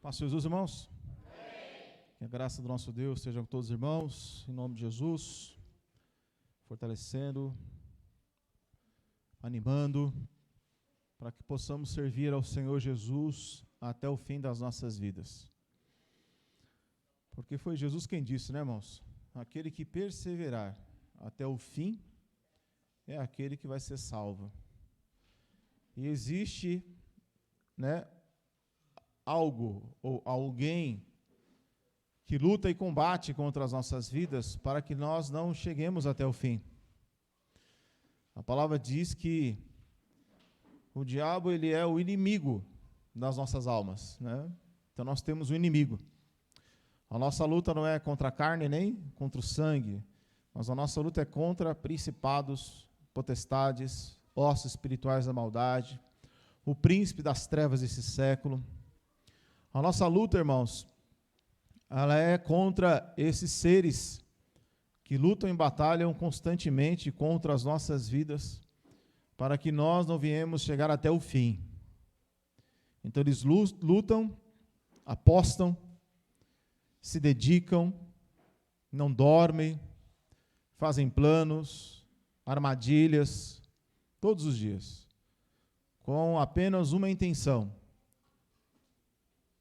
Paz, Jesus, irmãos. Amém. Que a graça do nosso Deus seja com todos os irmãos, em nome de Jesus, fortalecendo, animando, para que possamos servir ao Senhor Jesus até o fim das nossas vidas. Porque foi Jesus quem disse, né, irmãos? Aquele que perseverar até o fim é aquele que vai ser salvo. E existe, né, algo ou alguém que luta e combate contra as nossas vidas para que nós não cheguemos até o fim. A palavra diz que o diabo, ele é o inimigo das nossas almas, né? Então nós temos um inimigo. A nossa luta não é contra a carne nem contra o sangue, mas a nossa luta é contra principados, potestades, ossos espirituais da maldade, o príncipe das trevas desse século. A nossa luta, irmãos, ela é contra esses seres que lutam e batalham constantemente contra as nossas vidas, para que nós não viemos chegar até o fim. Então eles lutam, apostam, se dedicam, não dormem, fazem planos, armadilhas, todos os dias, com apenas uma intenção: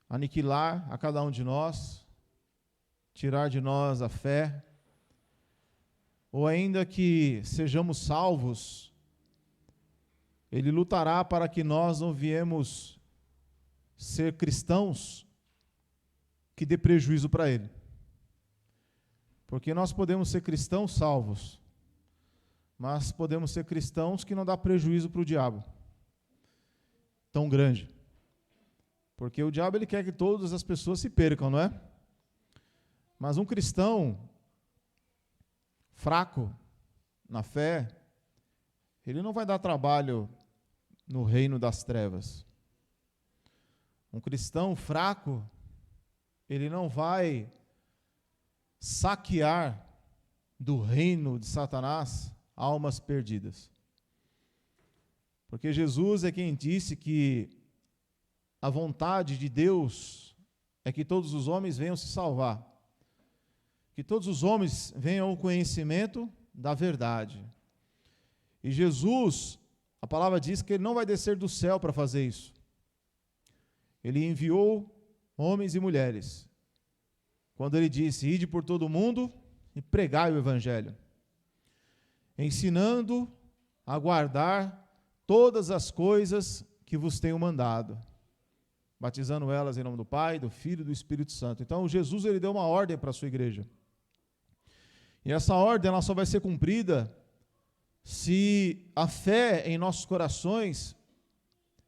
aniquilar a cada um de nós, tirar de nós a fé, ou ainda que sejamos salvos, ele lutará para que nós não viemos ser cristãos que dê prejuízo para ele. Porque nós podemos ser cristãos salvos, mas podemos ser cristãos que não dá prejuízo para o diabo tão grande. Porque o diabo, ele quer que todas as pessoas se percam, não é? Mas um cristão fraco na fé, ele não vai dar trabalho no reino das trevas. Um cristão fraco, ele não vai saquear do reino de Satanás almas perdidas. Porque Jesus é quem disse que a vontade de Deus é que todos os homens venham se salvar, que todos os homens venham ao conhecimento da verdade. E Jesus, a palavra diz que ele não vai descer do céu para fazer isso. Ele enviou homens e mulheres, quando ele disse: ide por todo o mundo e pregai o evangelho, ensinando a guardar todas as coisas que vos tenho mandado, batizando elas em nome do Pai, do Filho e do Espírito Santo. Então Jesus, ele deu uma ordem para a sua igreja. E essa ordem, ela só vai ser cumprida se a fé em nossos corações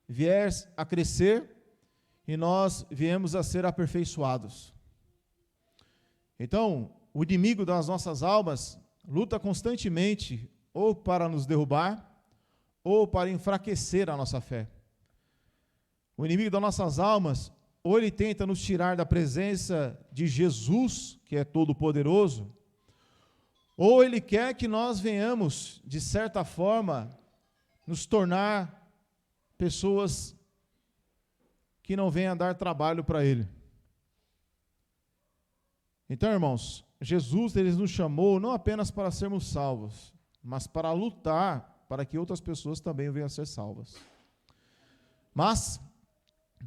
vier a crescer e nós viemos a ser aperfeiçoados. Então, o inimigo das nossas almas luta constantemente ou para nos derrubar ou para enfraquecer a nossa fé. O inimigo das nossas almas, ou ele tenta nos tirar da presença de Jesus, que é todo-poderoso, ou ele quer que nós venhamos, de certa forma, nos tornar pessoas que não venham dar trabalho para ele. Então, irmãos, Jesus, ele nos chamou não apenas para sermos salvos, mas para lutar para que outras pessoas também venham a ser salvas. Mas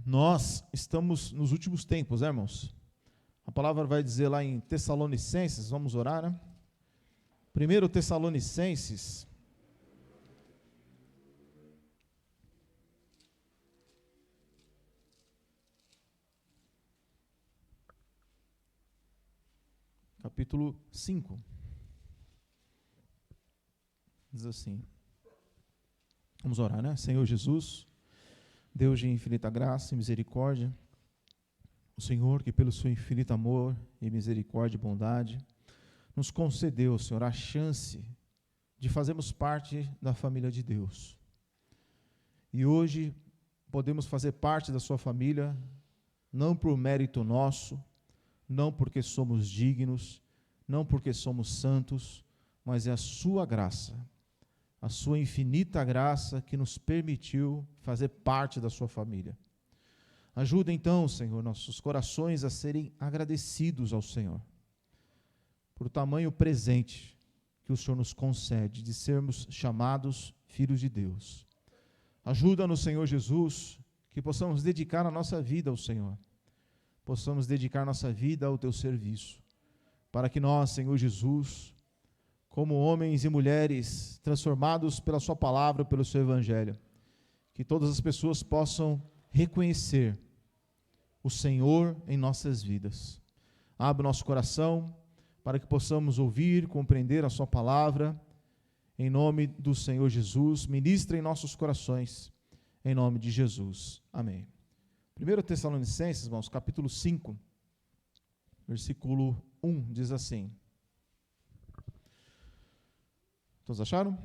nós estamos nos últimos tempos, né, irmãos? A palavra vai dizer lá em Tessalonicenses, vamos orar, né? 1 Tessalonicenses, capítulo 5, diz assim, vamos orar, né? Senhor Jesus, Deus de infinita graça e misericórdia, o Senhor que pelo seu infinito amor e misericórdia e bondade, nos concedeu, Senhor, a chance de fazermos parte da família de Deus. E hoje podemos fazer parte da sua família, não por mérito nosso, não porque somos dignos, não porque somos santos, mas é a sua graça, a sua infinita graça que nos permitiu fazer parte da sua família. Ajuda então, Senhor, nossos corações a serem agradecidos ao Senhor, por tamanho presente que o Senhor nos concede, de sermos chamados filhos de Deus. Ajuda-nos, Senhor Jesus, que possamos dedicar a nossa vida ao Senhor, possamos dedicar nossa vida ao Teu serviço, para que nós, Senhor Jesus, como homens e mulheres transformados pela Sua palavra, pelo Seu Evangelho, que todas as pessoas possam reconhecer o Senhor em nossas vidas. Abre o nosso coração para que possamos ouvir, compreender a Sua palavra, em nome do Senhor Jesus. Ministra em nossos corações, em nome de Jesus. Amém. 1 Tessalonicenses, irmãos, capítulo 5, versículo 1, diz assim. Todos acharam?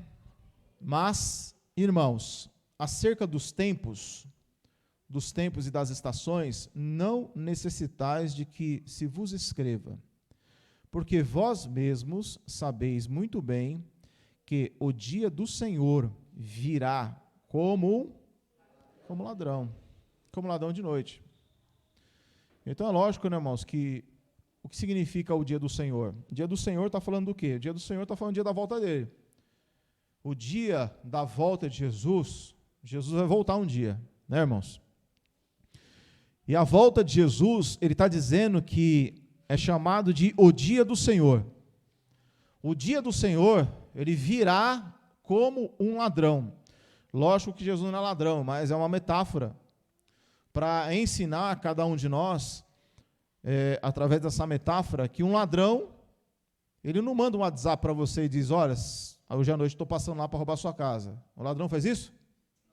Mas, irmãos, acerca dos tempos e das estações, não necessitais de que se vos escreva, porque vós mesmos sabeis muito bem que o dia do Senhor virá como ladrão de noite. Então é lógico, né, irmãos, que o que significa o dia do Senhor? O dia do Senhor está falando do quê? O dia do Senhor está falando do dia da volta dele. O dia da volta de Jesus vai voltar um dia, né, irmãos? E a volta de Jesus, ele está dizendo que é chamado de o dia do Senhor. O dia do Senhor, ele virá como um ladrão. Lógico que Jesus não é ladrão, mas é uma metáfora para ensinar a cada um de nós, através dessa metáfora, que um ladrão, ele não manda um WhatsApp para você e diz, olha, hoje à noite estou passando lá para roubar sua casa. O ladrão faz isso?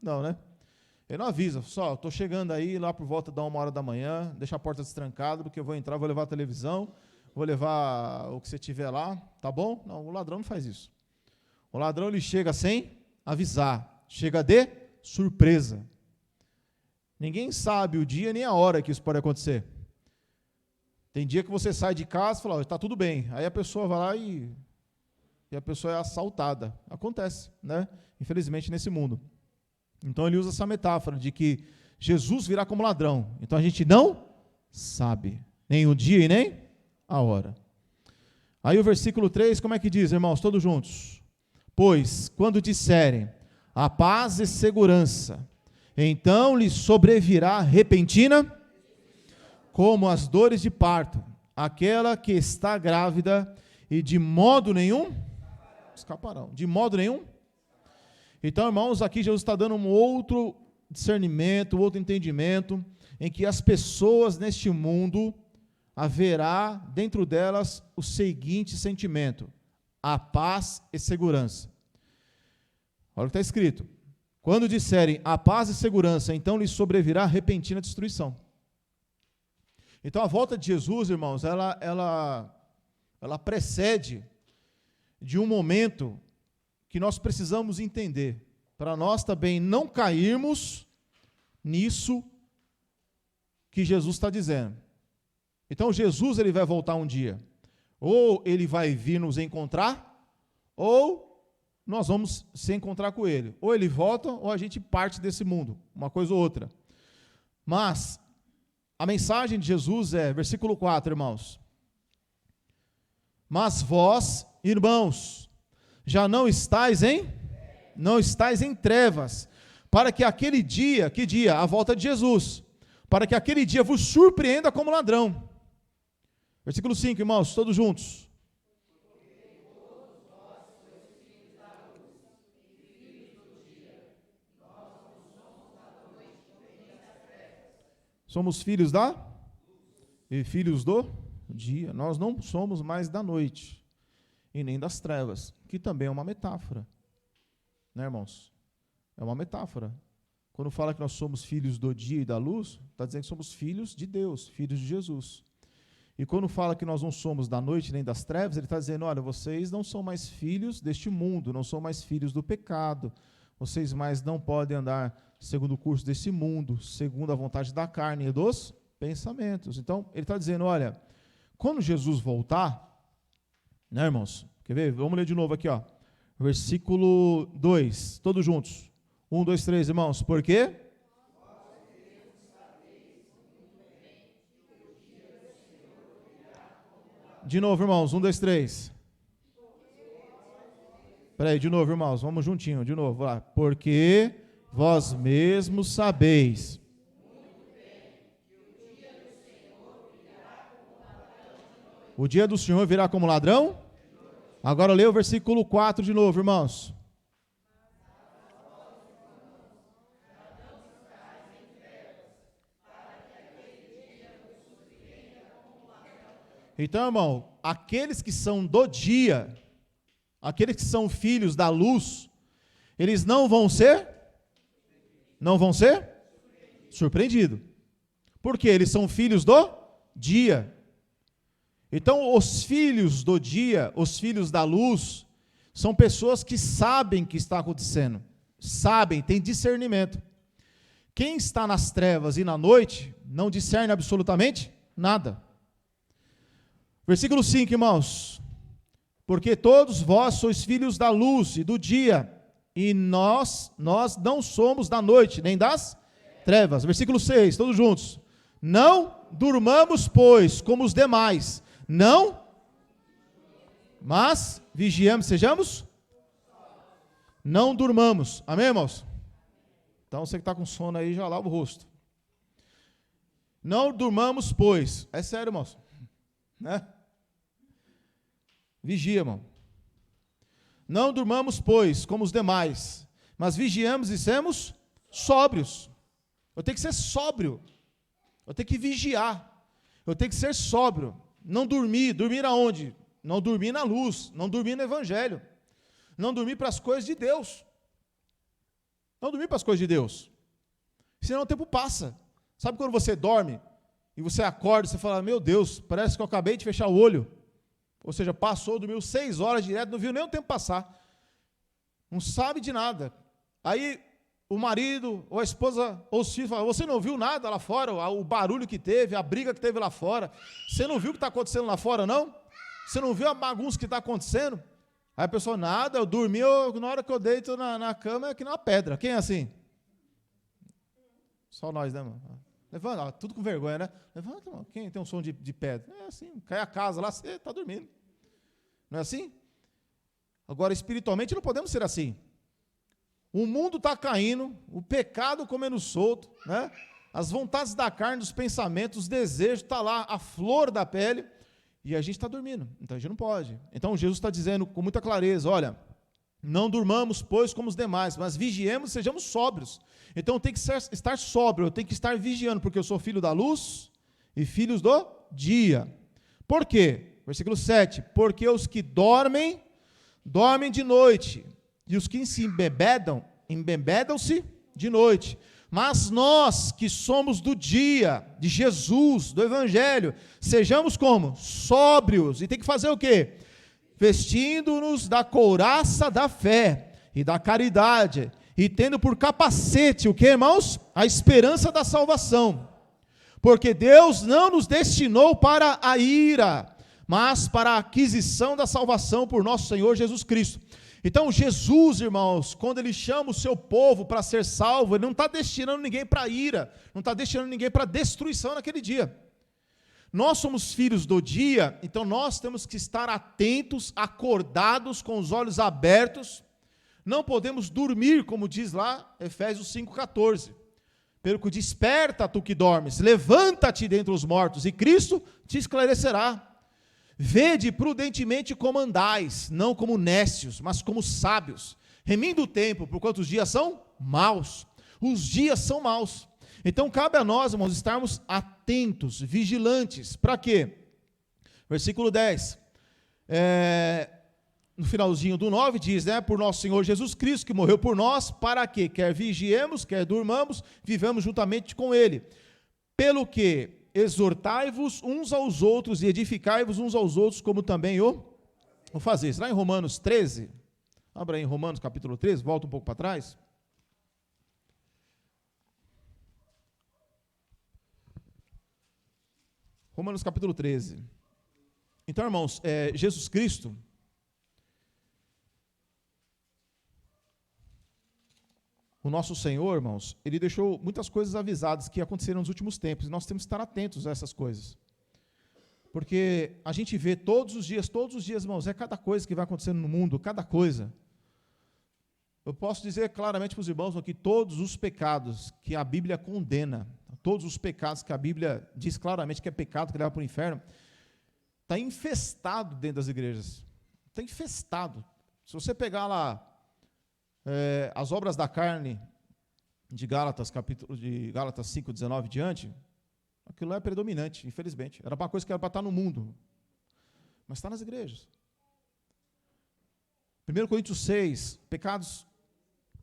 Não, né? Ele não avisa, só, estou chegando aí lá por volta da 1h da manhã, deixa a porta destrancada, porque eu vou entrar, vou levar a televisão, vou levar o que você tiver lá, tá bom? Não, o ladrão não faz isso. O ladrão, ele chega sem avisar, chega de surpresa. Ninguém sabe o dia nem a hora que isso pode acontecer. Tem dia que você sai de casa e fala, está tudo bem, aí a pessoa vai lá e a pessoa é assaltada. Acontece, né? Infelizmente, nesse mundo. Então ele usa essa metáfora de que Jesus virá como ladrão. Então a gente não sabe nem o dia e nem a hora. Aí o versículo 3, como é que diz, irmãos? Todos juntos. Pois, quando disserem a paz e segurança, então lhes sobrevirá repentina, como as dores de parto, aquela que está grávida, e de modo nenhum escaparão. De modo nenhum. Então, irmãos, aqui Jesus está dando um outro discernimento, outro entendimento, em que as pessoas neste mundo, haverá dentro delas o seguinte sentimento: a paz e segurança. Olha o que está escrito. Quando disserem a paz e segurança, então lhes sobrevirá repentina destruição. Então, a volta de Jesus, irmãos, ela precede de um momento que nós precisamos entender, para nós também não cairmos nisso que Jesus está dizendo. Então, Jesus, ele vai voltar um dia. Ou ele vai vir nos encontrar, ou nós vamos se encontrar com ele. Ou ele volta, ou a gente parte desse mundo, uma coisa ou outra. Mas a mensagem de Jesus é, versículo 4, irmãos. Mas vós, irmãos, já não estáis em trevas, para que aquele dia, que dia? A volta de Jesus, para que aquele dia vos surpreenda como ladrão. Versículo 5, irmãos, todos juntos. Somos filhos e filhos do dia. Nós não somos mais da noite e nem das trevas, que também é uma metáfora, né, irmãos? É uma metáfora. Quando fala que nós somos filhos do dia e da luz, está dizendo que somos filhos de Deus, filhos de Jesus. E quando fala que nós não somos da noite nem das trevas, ele está dizendo, olha, vocês não são mais filhos deste mundo, não são mais filhos do pecado, vocês mais não podem andar segundo o curso desse mundo, segundo a vontade da carne e dos pensamentos. Então, ele está dizendo, olha, quando Jesus voltar, né, irmãos? Quer ver? Vamos ler de novo aqui, ó. Versículo 2, todos juntos. 1, 2, 3, irmãos. Por quê? De novo, irmãos. 1, 2, 3. Espera aí, de novo, irmãos. Vamos juntinho, de novo. Lá. Porque vós mesmos sabeis. O dia do Senhor virá como ladrão? Agora leia o versículo 4 de novo, irmãos. Então, irmão, aqueles que são do dia, aqueles que são filhos da luz, eles não vão ser surpreendidos. Por quê? Eles são filhos do dia. Então, os filhos do dia, os filhos da luz, são pessoas que sabem o que está acontecendo. Sabem, têm discernimento. Quem está nas trevas e na noite, não discerne absolutamente nada. Versículo 5, irmãos. Porque todos vós sois filhos da luz e do dia, e nós não somos da noite, nem das trevas. Versículo 6, todos juntos. Não durmamos, pois, como os demais, não, mas vigiamos, sejamos, não durmamos. Amém, irmãos? Então, você que está com sono aí, já lava o rosto. Não durmamos, pois. É sério, irmãos. Né? Vigia, irmão. Não durmamos, pois, como os demais, mas vigiamos e semos sóbrios. Eu tenho que ser sóbrio. Eu tenho que vigiar. Eu tenho que ser sóbrio. Não dormir. Dormir aonde? Não dormir na luz. Não dormir no evangelho. Não dormir para as coisas de Deus. Não dormir para as coisas de Deus. Senão o tempo passa. Sabe quando você dorme e você acorda e você fala, meu Deus, parece que eu acabei de fechar o olho. Ou seja, passou, dormiu 6 horas direto, não viu nem o tempo passar. Não sabe de nada. Aí o marido, ou a esposa, ou os filhos falam, você não viu nada lá fora, o barulho que teve, a briga que teve lá fora. Você não viu o que está acontecendo lá fora, não? Você não viu a bagunça que está acontecendo? Aí a pessoa, nada, eu dormi, na hora que eu deito na cama, é que nem uma pedra. Quem é assim? Só nós, né, mano? Levanta, tudo com vergonha, né? Levanta, mano. Quem tem um som de pedra? É assim, cai a casa lá, você está dormindo. Não é assim? Agora, espiritualmente, não podemos ser assim. O mundo está caindo, o pecado comendo solto, né? As vontades da carne, dos pensamentos, os desejos, está lá, a flor da pele, e a gente está dormindo. Então, a gente não pode. Então, Jesus está dizendo com muita clareza, olha, não durmamos, pois, como os demais, mas vigiemos e sejamos sóbrios. Então, eu tenho que estar sóbrio, eu tenho que estar vigiando, porque eu sou filho da luz e filhos do dia. Por quê? Versículo 7, porque os que dormem de noite, e os que se embebedam-se de noite. Mas nós que somos do dia, de Jesus, do Evangelho, sejamos como? Sóbrios. E tem que fazer o quê? Vestindo-nos da couraça da fé e da caridade, e tendo por capacete, o que, irmãos? A esperança da salvação. Porque Deus não nos destinou para a ira, mas para a aquisição da salvação por nosso Senhor Jesus Cristo. Então, Jesus, irmãos, quando Ele chama o seu povo para ser salvo, Ele não está destinando ninguém para a ira, não está destinando ninguém para a destruição naquele dia. Nós somos filhos do dia, então nós temos que estar atentos, acordados, com os olhos abertos. Não podemos dormir, como diz lá Efésios 5,14. Pelo que desperta tu que dormes, levanta-te dentre os mortos, e Cristo te esclarecerá. Vede prudentemente como andais, não como nécios, mas como sábios, remindo o tempo, porquanto os dias são maus. Os dias são maus. Então cabe a nós, irmãos, estarmos atentos, vigilantes. Para quê? Versículo 10. No finalzinho do 9 diz, né? Por nosso Senhor Jesus Cristo, que morreu por nós, para que, quer vigiemos, quer durmamos, vivamos juntamente com Ele. Pelo que exortai-vos uns aos outros e edificai-vos uns aos outros, como também o fazeis. Lá em Romanos 13, abra aí em Romanos capítulo 13, volta um pouco para trás. Romanos capítulo 13. Então, irmãos, Jesus Cristo, o nosso Senhor, irmãos, Ele deixou muitas coisas avisadas que aconteceram nos últimos tempos, e nós temos que estar atentos a essas coisas. Porque a gente vê todos os dias, irmãos, é cada coisa que vai acontecendo no mundo, cada coisa. Eu posso dizer claramente para os irmãos aqui, todos os pecados que a Bíblia condena, todos os pecados que a Bíblia diz claramente que é pecado, que leva para o inferno, está infestado dentro das igrejas. Está infestado. Se você pegar lá as obras da carne de Gálatas, de Gálatas 5, 19 diante, aquilo lá é predominante, infelizmente. Era uma coisa que era para estar no mundo, mas está nas igrejas. 1 Coríntios 6, pecados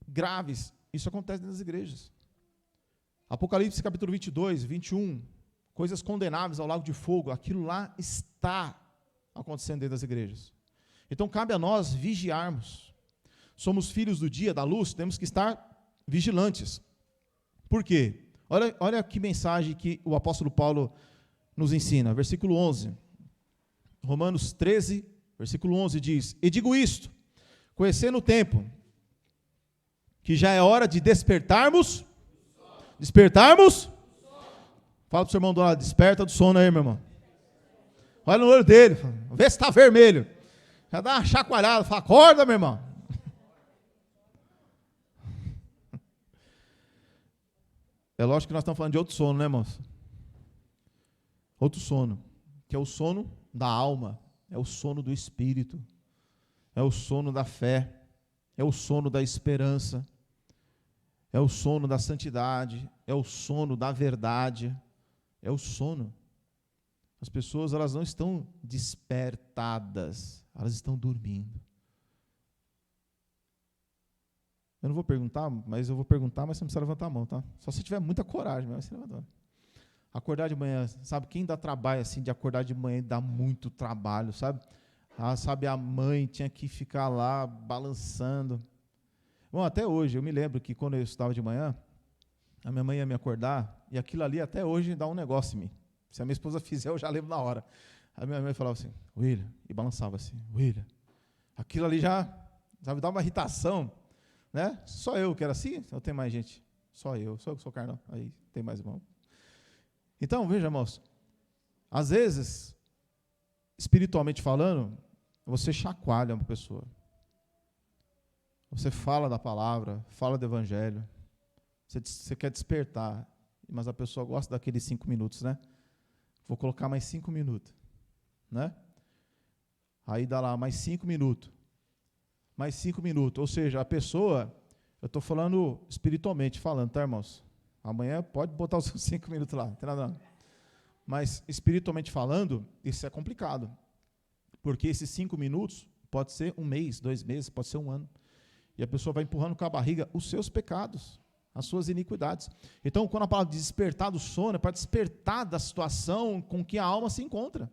graves, isso acontece nas igrejas. Apocalipse capítulo 22, 21, coisas condenáveis ao lago de fogo, aquilo lá está acontecendo dentro das igrejas. Então cabe a nós vigiarmos. Somos filhos do dia, da luz, temos que estar vigilantes. Por quê? Olha que mensagem que o apóstolo Paulo nos ensina, versículo 11. Romanos 13, versículo 11 diz: E digo isto, conhecendo o tempo, que já é hora de despertarmos. Fala para o seu irmão do lado, desperta do sono aí, meu irmão. Olha no olho dele, vê se está vermelho. Já dá uma chacoalhada, fala, acorda, meu irmão. É lógico que nós estamos falando de outro sono, né, irmãos? Outro sono, que é o sono da alma, é o sono do espírito, é o sono da fé, é o sono da esperança, é o sono da santidade, é o sono da verdade, é o sono. As pessoas, elas não estão despertadas, elas estão dormindo. Eu não vou perguntar, mas você não precisa levantar a mão, tá? Só se tiver muita coragem, mas você levanta. Acordar de manhã, sabe, quem dá trabalho assim, de acordar de manhã, dá muito trabalho, sabe? Sabe, a mãe tinha que ficar lá balançando. Bom, até hoje, eu me lembro que quando eu estudava de manhã, a minha mãe ia me acordar, e aquilo ali até hoje dá um negócio em mim. Se a minha esposa fizer, eu já lembro na hora. A minha mãe falava assim, William, e balançava assim, William. Aquilo ali já, sabe, dá uma irritação, né? Só eu que era assim, ou tem mais gente? Só eu sou carnal, aí tem mais irmão. Então, veja, irmãos, às vezes, espiritualmente falando, você chacoalha uma pessoa. Você fala da palavra, fala do evangelho, você quer despertar, mas a pessoa gosta daqueles 5 minutos, né? Vou colocar mais 5 minutos, né? Aí dá lá mais 5 minutos, ou seja, a pessoa, eu estou falando espiritualmente falando, tá, irmãos? Amanhã pode botar os 5 minutos lá, não tem nada não. Mas espiritualmente falando, isso é complicado, porque esses 5 minutos pode ser 1 mês, 2 meses, pode ser 1 ano. E a pessoa vai empurrando com a barriga os seus pecados, as suas iniquidades. Então, quando a palavra diz despertar do sono, é para despertar da situação com que a alma se encontra.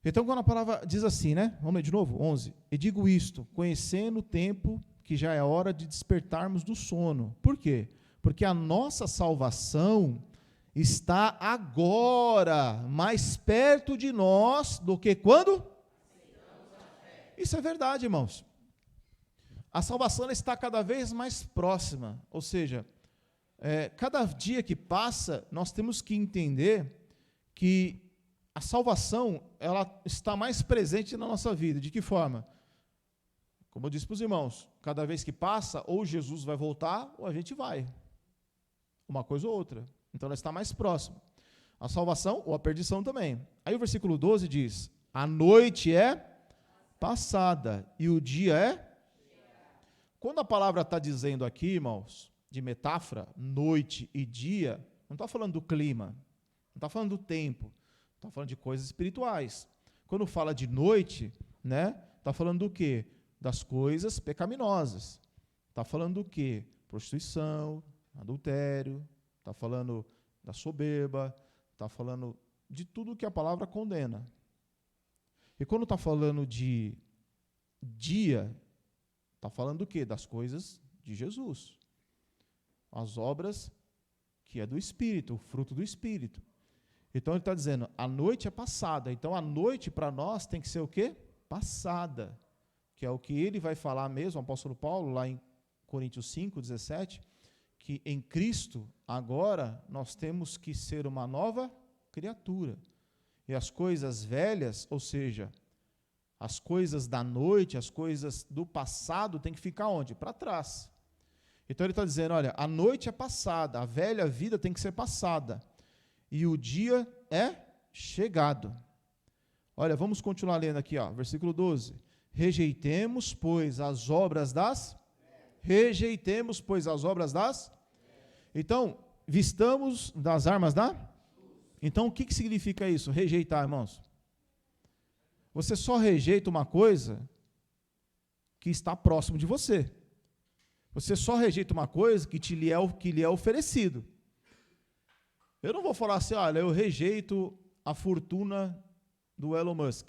Então, quando a palavra diz assim, né? Vamos ler de novo, 11. E digo isto, conhecendo o tempo que já é hora de despertarmos do sono. Por quê? Porque a nossa salvação está agora mais perto de nós do que quando? Isso é verdade, irmãos. A salvação está cada vez mais próxima, ou seja, cada dia que passa, nós temos que entender que a salvação, ela está mais presente na nossa vida. De que forma? Como eu disse para os irmãos, cada vez que passa, ou Jesus vai voltar, ou a gente vai. Uma coisa ou outra. Então, ela está mais próxima. A salvação ou a perdição também. Aí o versículo 12 diz, a noite é passada e o dia é... Quando a palavra está dizendo aqui, irmãos, de metáfora, noite e dia, não está falando do clima, não está falando do tempo, está falando de coisas espirituais. Quando fala de noite, né, está falando do quê? Das coisas pecaminosas. Está falando do quê? Prostituição, adultério, está falando da soberba, está falando de tudo que a palavra condena. E quando está falando de dia, está falando do quê? Das coisas de Jesus. As obras que é do Espírito, o fruto do Espírito. Então ele está dizendo, a noite é passada. Então a noite para nós tem que ser o quê? Passada. Que é o que ele vai falar mesmo, o apóstolo Paulo, lá em Coríntios 5, 17, que em Cristo, agora, nós temos que ser uma nova criatura. E as coisas velhas, ou seja, as coisas da noite, as coisas do passado, tem que ficar onde? Para trás. Então ele está dizendo, olha, a noite é passada, a velha vida tem que ser passada, e o dia é chegado. Olha, vamos continuar lendo aqui, ó, versículo 12. Rejeitemos, pois, as obras das... Rejeitemos, pois, as obras das... Então, vistamos das armas da... Então, o que significa isso? Rejeitar, irmãos. Você só rejeita uma coisa que está próximo de você. Você só rejeita uma coisa que lhe é oferecido. Eu não vou falar assim, olha, eu rejeito a fortuna do Elon Musk.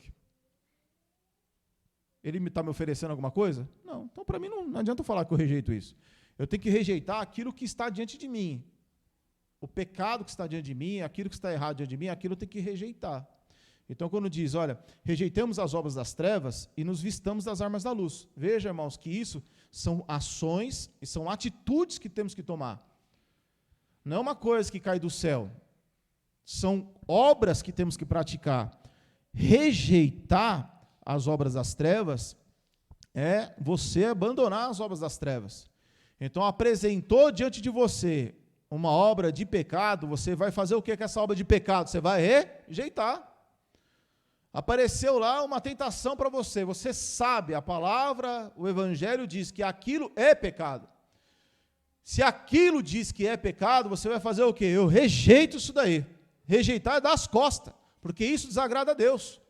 Ele está me oferecendo alguma coisa? Não. Então, para mim, não adianta eu falar que eu rejeito isso. Eu tenho que rejeitar aquilo que está diante de mim. O pecado que está diante de mim, aquilo que está errado diante de mim, aquilo eu tenho que rejeitar. Então, quando diz, olha, rejeitamos as obras das trevas e nos vistamos das armas da luz. Veja, irmãos, que isso são ações e são atitudes que temos que tomar. Não é uma coisa que cai do céu. São obras que temos que praticar. Rejeitar as obras das trevas é você abandonar as obras das trevas. Então, apresentou diante de você uma obra de pecado, você vai fazer o que com essa obra de pecado? Você vai rejeitar. Apareceu lá uma tentação para você, você sabe, a palavra, o evangelho diz que aquilo é pecado. Se aquilo diz que é pecado, você vai fazer o quê? Eu rejeito isso daí. Rejeitar é dar as costas, porque isso desagrada a Deus.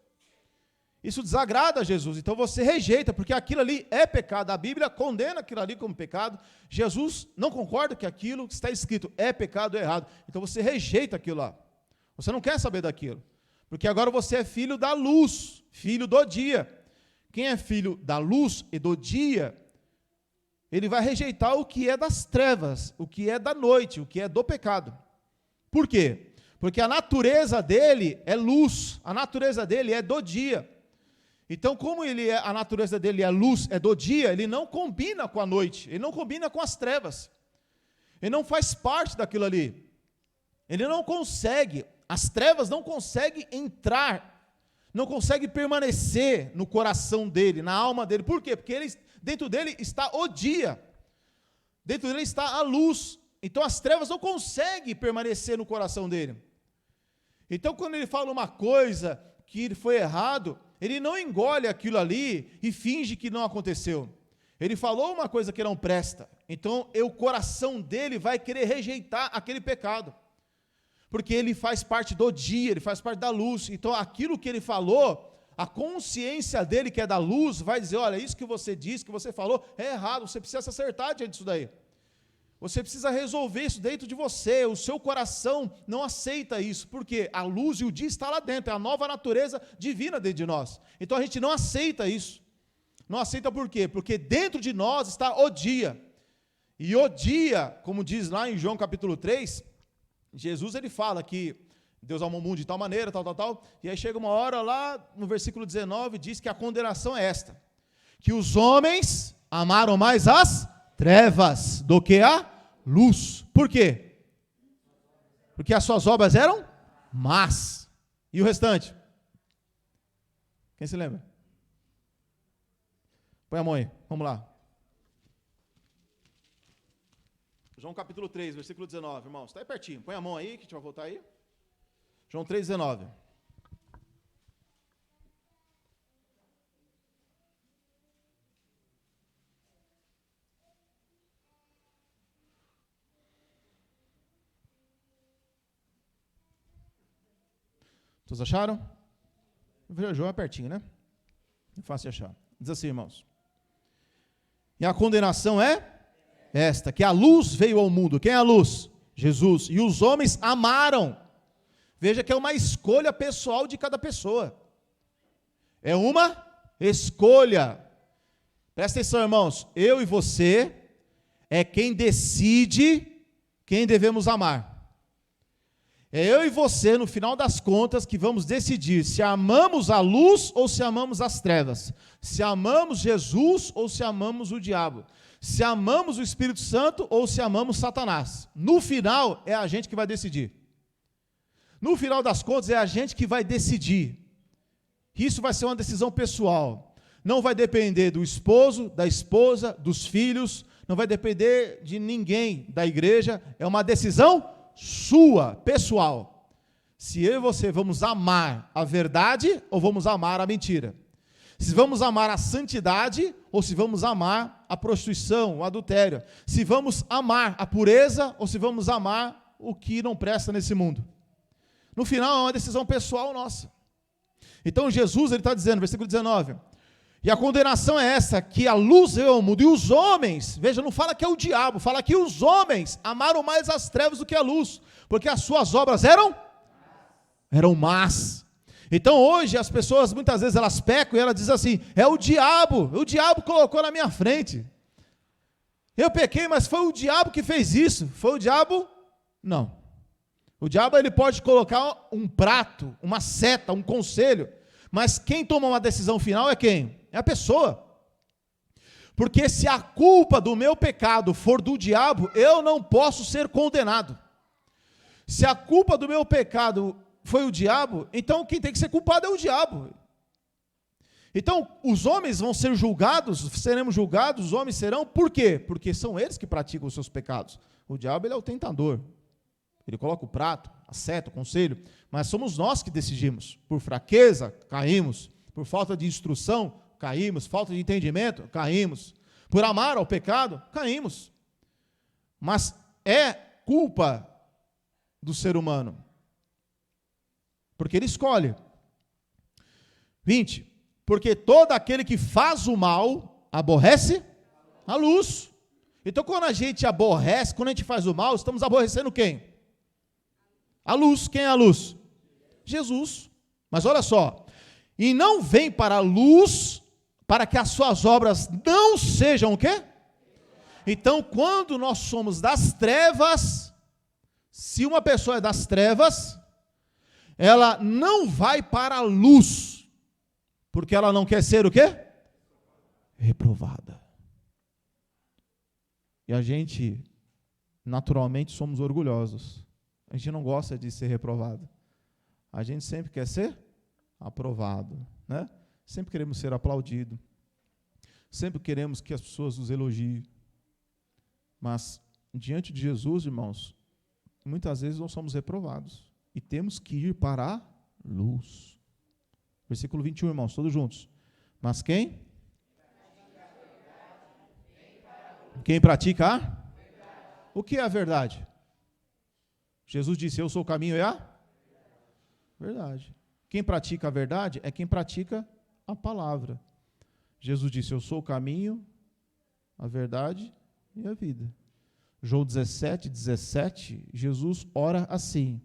Isso desagrada a Jesus, então você rejeita, porque aquilo ali é pecado. A Bíblia condena aquilo ali como pecado. Jesus não concorda que aquilo que está escrito é pecado, é errado. Então você rejeita aquilo lá. Você não quer saber daquilo. Porque agora você é filho da luz, filho do dia. Quem é filho da luz e do dia, ele vai rejeitar o que é das trevas, o que é da noite, o que é do pecado. Por quê? Porque a natureza dele é luz, a natureza dele é do dia. Então, como a natureza dele é luz, é do dia, ele não combina com a noite, ele não combina com as trevas. Ele não faz parte daquilo ali. Ele não consegue. As trevas não conseguem entrar, não conseguem permanecer no coração dele, na alma dele. Por quê? Porque dentro dele está o dia, dentro dele está a luz. Então as trevas não conseguem permanecer no coração dele. Então quando ele fala uma coisa que foi errado, ele não engole aquilo ali e finge que não aconteceu. Ele falou uma coisa que não presta, então o coração dele vai querer rejeitar aquele pecado. Porque ele faz parte do dia, ele faz parte da luz. Então, aquilo que ele falou, a consciência dele, que é da luz, vai dizer, olha, isso que você disse, que você falou, é errado, você precisa se acertar diante disso daí. Você precisa resolver isso dentro de você, o seu coração não aceita isso, porque a luz e o dia está lá dentro, é a nova natureza divina dentro de nós. Então, a gente não aceita isso. Não aceita por quê? Porque dentro de nós está o dia. E o dia, como diz lá em João capítulo 3, Jesus, ele fala que Deus amou o mundo de tal maneira, tal, e aí chega uma hora lá, no versículo 19, diz que a condenação é esta, que os homens amaram mais as trevas do que a luz. Por quê? Porque as suas obras eram más. E o restante? Quem se lembra? Põe a mão aí, vamos lá. João capítulo 3, versículo 19, irmãos, está aí pertinho, põe a mão aí, que a gente vai voltar aí. João 3, 19. Todos acharam? João é pertinho, né? É fácil de achar. Diz assim, irmãos. E a condenação é esta, que a luz veio ao mundo. Quem é a luz? Jesus. E os homens amaram. Veja que é uma escolha pessoal de cada pessoa. É uma escolha. Presta atenção, irmãos. Eu e você é quem decide quem devemos amar. É eu e você, no final das contas, que vamos decidir se amamos a luz ou se amamos as trevas. Se amamos Jesus ou se amamos o diabo. Se amamos o Espírito Santo ou se amamos Satanás. No final, é a gente que vai decidir. No final das contas, é a gente que vai decidir. Isso vai ser uma decisão pessoal. Não vai depender do esposo, da esposa, dos filhos, não vai depender de ninguém da igreja, é uma decisão sua, pessoal. Se eu e você vamos amar a verdade ou vamos amar a mentira. Se vamos amar a santidade ou se vamos amar a prostituição, o adultério. Se vamos amar a pureza ou se vamos amar o que não presta nesse mundo. No final é uma decisão pessoal nossa. Então Jesus, ele está dizendo, versículo 19, e a condenação é essa, que a luz veio ao mundo, e os homens, veja, não fala que é o diabo, fala que os homens amaram mais as trevas do que a luz, porque as suas obras eram más. Então hoje as pessoas, muitas vezes elas pecam e elas dizem assim, é o diabo colocou na minha frente. Eu pequei, mas foi o diabo que fez isso. Foi o diabo? Não. O diabo, ele pode colocar um prato, uma seta, um conselho, mas quem toma uma decisão final é quem? É a pessoa. Porque se a culpa do meu pecado for do diabo, eu não posso ser condenado. Se a culpa do meu pecado foi o diabo, então quem tem que ser culpado é o diabo. Então, os homens vão ser julgados, seremos julgados, os homens serão, por quê? Porque são eles que praticam os seus pecados. O diabo, ele é o tentador. Ele coloca o prato, a seta, o conselho, mas somos nós que decidimos. Por fraqueza, caímos. Por falta de instrução, caímos. Falta de entendimento, caímos. Por amar ao pecado, caímos. Mas é culpa do ser humano. Porque ele escolhe. 20. Porque todo aquele que faz o mal, aborrece a luz. Então quando a gente aborrece, quando a gente faz o mal, estamos aborrecendo quem? A luz. Quem é a luz? Jesus. Mas olha só, e não vem para a luz, para que as suas obras não sejam o quê? Então quando nós somos das trevas, se uma pessoa é das trevas, ela não vai para a luz, porque ela não quer ser o quê? Reprovada. E a gente, naturalmente, somos orgulhosos. A gente não gosta de ser reprovado. A gente sempre quer ser aprovado, né? Sempre queremos ser aplaudido. Sempre queremos que as pessoas nos elogiem. Mas, diante de Jesus, irmãos, muitas vezes nós somos reprovados. E temos que ir para a luz. Versículo 21, irmãos, todos juntos. Mas quem? Quem pratica a? O que é a verdade? Jesus disse, eu sou o caminho e a? Verdade. Quem pratica a verdade é quem pratica a palavra. Jesus disse, eu sou o caminho, a verdade e a vida. João 17, Jesus ora assim,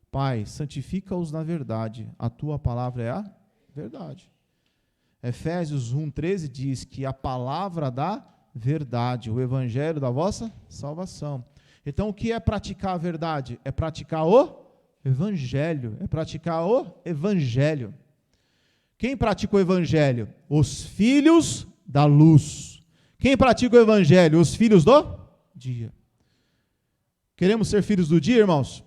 Pai, santifica-os na verdade, a tua palavra é a verdade. Efésios 1:13 diz que a palavra da verdade, o evangelho da vossa salvação. Então, o que é praticar a verdade? É praticar o evangelho. É praticar o evangelho. Quem pratica o evangelho? Os filhos da luz. Quem pratica o evangelho? Os filhos do dia. Queremos ser filhos do dia, irmãos?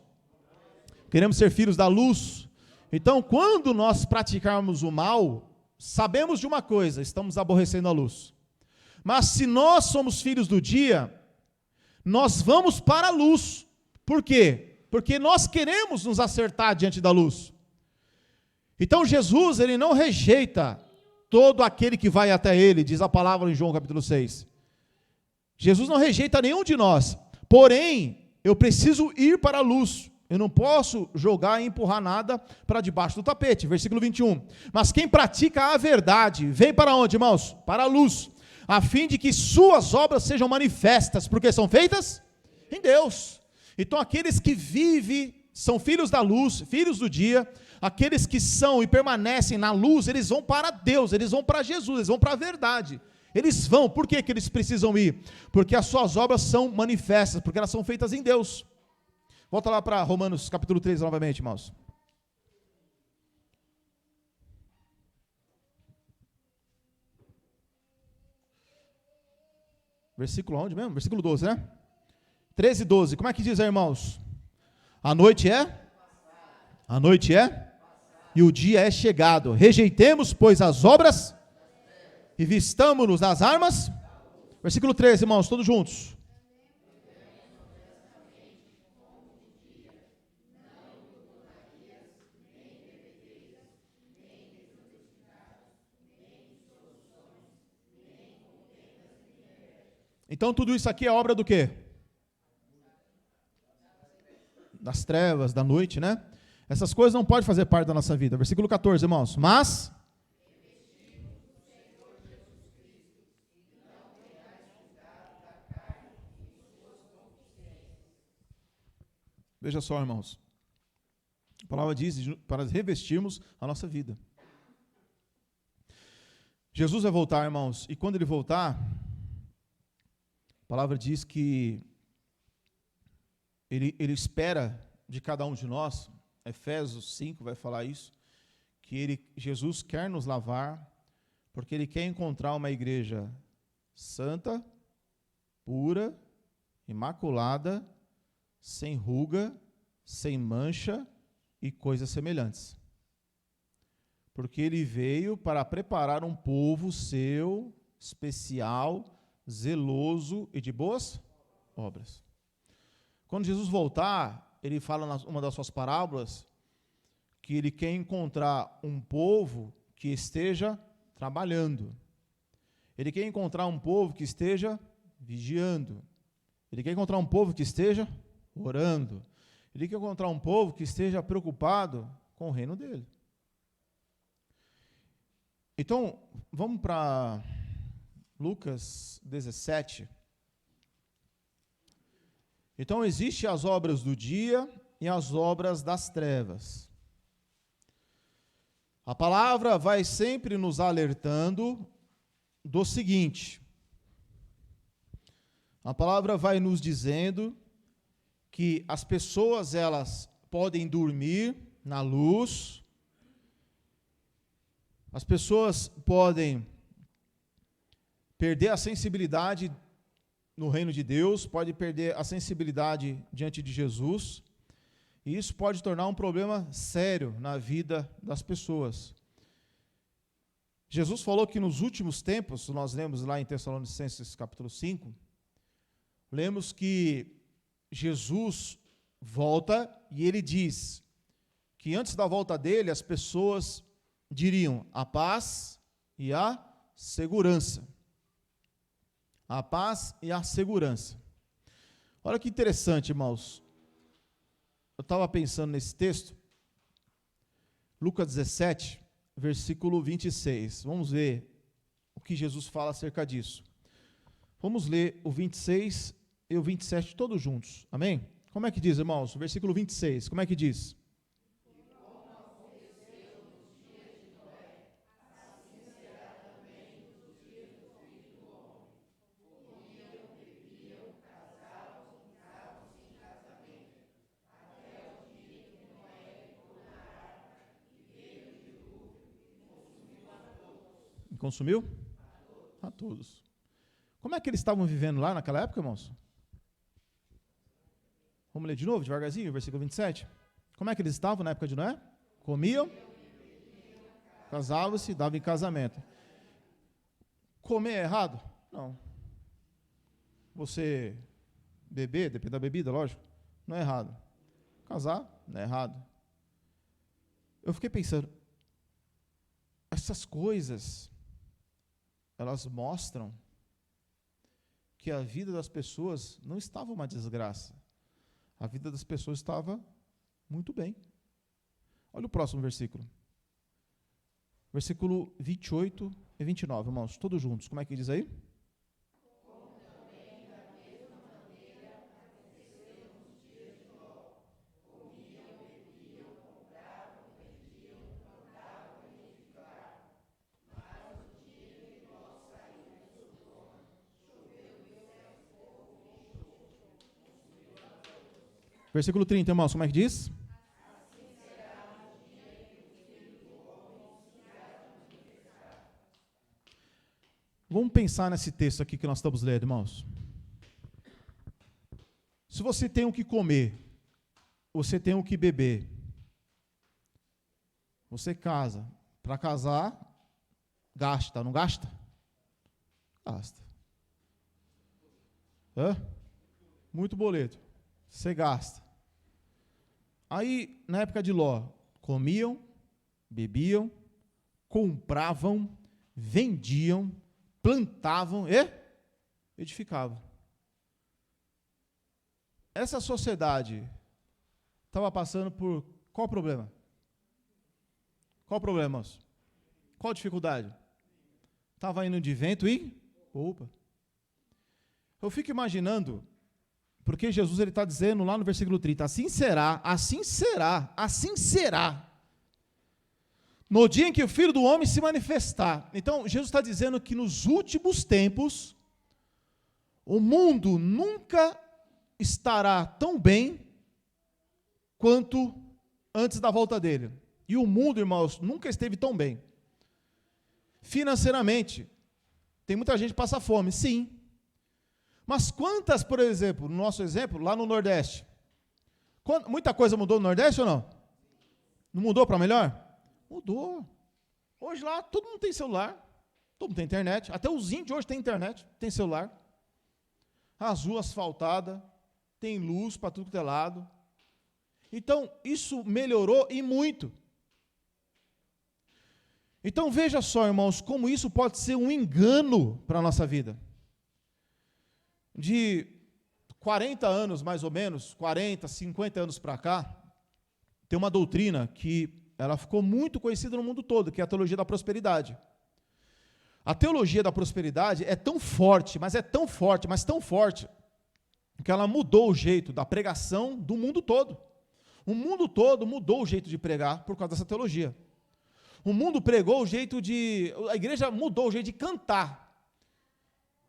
Queremos ser filhos da luz. Então, quando nós praticarmos o mal, sabemos de uma coisa, estamos aborrecendo a luz. Mas se nós somos filhos do dia, nós vamos para a luz. Por quê? Porque nós queremos nos acertar diante da luz. Então Jesus, ele não rejeita todo aquele que vai até ele, diz a palavra em João capítulo 6. Jesus não rejeita nenhum de nós. Porém, eu preciso ir para a luz. Eu não posso jogar e empurrar nada para debaixo do tapete. Versículo 21. Mas quem pratica a verdade, vem para onde, irmãos? Para a luz, a fim de que suas obras sejam manifestas, porque são feitas em Deus. Então aqueles que vivem, são filhos da luz, filhos do dia, aqueles que são e permanecem na luz, eles vão para Deus, eles vão para Jesus, eles vão para a verdade. Eles vão, por que eles precisam ir? Porque as suas obras são manifestas, porque elas são feitas em Deus. Volta lá para Romanos capítulo 3 novamente, irmãos. Versículo onde mesmo? Versículo 12, né? 13 e 12. Como é que diz aí, irmãos? A noite é A noite é? E o dia é chegado. Rejeitemos, pois, as obras e vistamo-nos das armas. Versículo 13, irmãos, todos juntos. Então tudo isso aqui é obra do quê? Das trevas, da noite, né? Essas coisas não podem fazer parte da nossa vida. Versículo 14, irmãos. Mas veja só, irmãos. A palavra diz para revestirmos a nossa vida. Jesus vai voltar, irmãos, e quando ele voltar, a palavra diz que ele espera de cada um de nós, Efésios 5 vai falar isso, que Jesus quer nos lavar, porque ele quer encontrar uma igreja santa, pura, imaculada, sem ruga, sem mancha e coisas semelhantes. Porque ele veio para preparar um povo seu, especial, zeloso e de boas obras. Quando Jesus voltar, ele fala numa das suas parábolas que ele quer encontrar um povo que esteja trabalhando. Ele quer encontrar um povo que esteja vigiando. Ele quer encontrar um povo que esteja orando. Ele quer encontrar um povo que esteja preocupado com o reino dele. Então, vamos para Lucas 17. Então, existem as obras do dia e as obras das trevas. A palavra vai sempre nos alertando do seguinte: a palavra vai nos dizendo que as pessoas, elas podem dormir na luz, as pessoas podem perder a sensibilidade no reino de Deus, pode perder a sensibilidade diante de Jesus, e isso pode tornar um problema sério na vida das pessoas. Jesus falou que nos últimos tempos, nós lemos lá em Tessalonicenses capítulo 5, lemos que Jesus volta e ele diz que antes da volta dele as pessoas diriam a paz e a segurança. A paz e a segurança. Olha que interessante, irmãos. Eu estava pensando nesse texto, Lucas 17, versículo 26. Vamos ver o que Jesus fala acerca disso. Vamos ler o 26 e o 27 todos juntos. Amém? Como é que diz, irmãos? O versículo 26, como é que diz? Consumiu? A todos. Como é que eles estavam vivendo lá naquela época, irmãos? Vamos ler de novo, devagarzinho, versículo 27. Como é que eles estavam na época de Noé? Comiam, casavam-se, davam em casamento. Comer é errado? Não. Você beber, depende da bebida, lógico, não é errado. Casar, não é errado. Eu fiquei pensando, essas coisas, elas mostram que a vida das pessoas não estava uma desgraça. A vida das pessoas estava muito bem. Olha o próximo versículo. Versículo 28 e 29, irmãos, todos juntos. Como é que diz aí? Versículo 30, irmãos, como é que diz? Vamos pensar nesse texto aqui que nós estamos lendo, irmãos. Se você tem o que comer, você tem o que beber, Você casa. Para casar, gasta, não gasta? Gasta. Muito boleto. Você gasta. Aí, na época de Ló, comiam, bebiam, compravam, vendiam, plantavam e edificavam. Essa sociedade estava passando por qual problema? Qual problema, moço? Qual dificuldade? Estava indo de vento e poupa. Eu fico imaginando, porque Jesus está dizendo lá no versículo 30, assim será, assim será, assim será, no dia em que o Filho do Homem se manifestar. Então, Jesus está dizendo que nos últimos tempos, o mundo nunca estará tão bem quanto antes da volta dele. E o mundo, irmãos, nunca esteve tão bem. Financeiramente, tem muita gente que passa fome, sim. Mas quantas, por exemplo, no nosso exemplo, lá no Nordeste, muita coisa mudou no Nordeste ou não? Não mudou para melhor? Mudou. Hoje lá, todo mundo tem celular, todo mundo tem internet, até os índios hoje têm internet, tem celular. As ruas asfaltadas, tem luz para tudo que é lado. Então, isso melhorou e muito. Então, veja só, irmãos, como isso pode ser um engano para a nossa vida. De 40 anos, mais ou menos, 40, 50 anos para cá, tem uma doutrina que ela ficou muito conhecida no mundo todo, que é a teologia da prosperidade. A teologia da prosperidade é tão forte, mas tão forte, que ela mudou o jeito da pregação do mundo todo. O mundo todo mudou o jeito de pregar por causa dessa teologia. O mundo pregou o jeito de... A igreja mudou o jeito de cantar.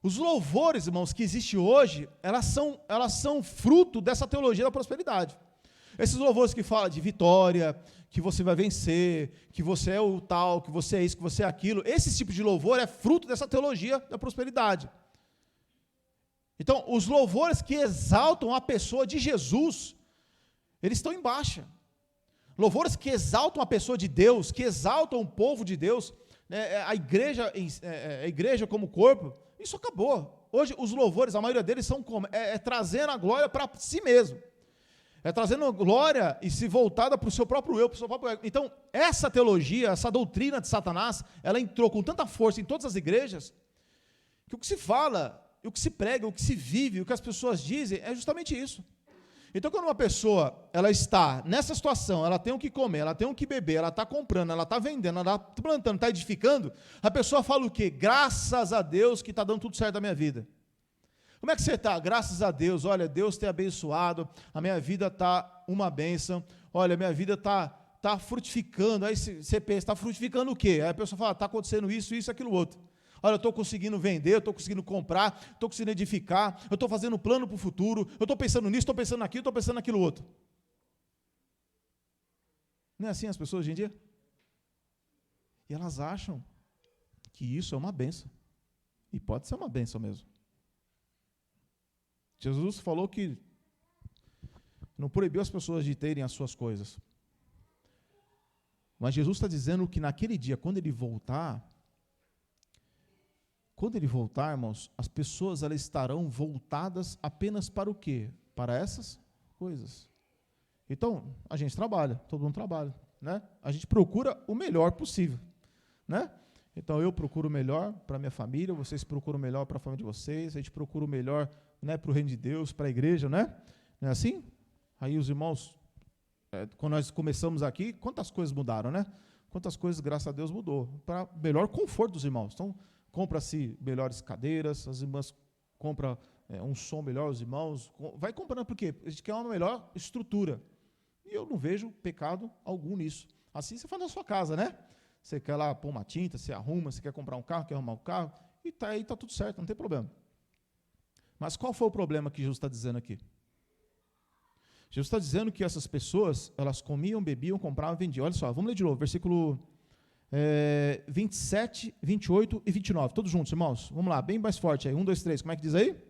Os louvores, irmãos, que existem hoje, elas são fruto dessa teologia da prosperidade. Esses louvores que falam de vitória, que você vai vencer, que você é o tal, que você é isso, que você é aquilo, esse tipo de louvor é fruto dessa teologia da prosperidade. Então, os louvores que exaltam a pessoa de Jesus, eles estão em baixa. Louvores que exaltam a pessoa de Deus, que exaltam o povo de Deus, a igreja como corpo, isso acabou. Hoje, os louvores, a maioria deles são como? Trazendo a glória para si mesmo. É trazendo a glória e se voltada para o seu próprio eu, para o seu próprio ego. Então, essa teologia, essa doutrina de Satanás, ela entrou com tanta força em todas as igrejas, que o que se fala, o que se prega, o que se vive, o que as pessoas dizem, é justamente isso. Então, quando uma pessoa, ela está nessa situação, ela tem o que comer, ela tem o que beber, ela está comprando, ela está vendendo, ela está plantando, está edificando, a pessoa fala o quê? Graças a Deus que está dando tudo certo na minha vida. Como é que você está? Graças a Deus, olha, Deus tem abençoado, a minha vida está uma bênção, olha, a minha vida está frutificando. Aí você pensa, está frutificando o quê? Aí a pessoa fala, está acontecendo isso, isso, aquilo, outro. Olha, eu estou conseguindo vender, eu estou conseguindo comprar, estou conseguindo edificar, eu estou fazendo plano para o futuro, eu estou pensando nisso, estou pensando naquilo, estou pensando naquilo outro. Não é assim as pessoas hoje em dia? E elas acham que isso é uma bênção. E pode ser uma bênção mesmo. Jesus falou que não proibiu as pessoas de terem as suas coisas. Mas Jesus está dizendo que naquele dia, quando ele voltar, irmãos, as pessoas elas estarão voltadas apenas para o quê? Para essas coisas. Então, a gente trabalha, todo mundo trabalha, né? A gente procura o melhor possível, né? Então, eu procuro o melhor para a minha família, vocês procuram o melhor para a família de vocês, a gente procura o melhor, né, para o reino de Deus, para a igreja, né? Não é assim? Aí os irmãos, quando nós começamos aqui, quantas coisas mudaram, né? Quantas coisas, graças a Deus, mudou. Para melhor conforto dos irmãos. Então, compra-se melhores cadeiras, as irmãs compram um som melhor, os irmãos, vai comprando, por quê? A gente quer uma melhor estrutura. E eu não vejo pecado algum nisso. Assim você faz na sua casa, né? Você quer lá pôr uma tinta, você arruma, você quer comprar um carro, quer arrumar um carro, e aí está tudo certo, não tem problema. Mas qual foi o problema que Jesus está dizendo aqui? Jesus está dizendo que essas pessoas, elas comiam, bebiam, compravam e vendiam. Olha só, vamos ler de novo, versículo 27, 28 e 29. Todos juntos, irmãos. Vamos lá, bem mais forte aí. 1, 2, 3. Como é que diz aí?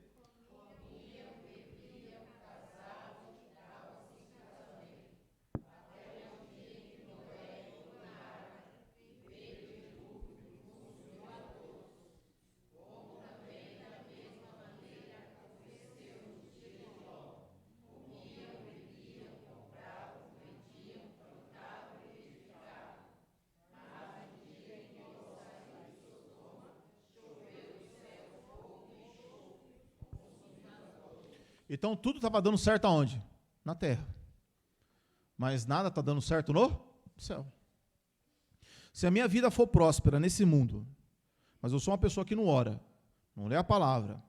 Então, tudo estava dando certo aonde? Na terra. Mas nada está dando certo no céu. Se a minha vida for próspera nesse mundo, mas eu sou uma pessoa que não ora, não lê a palavra,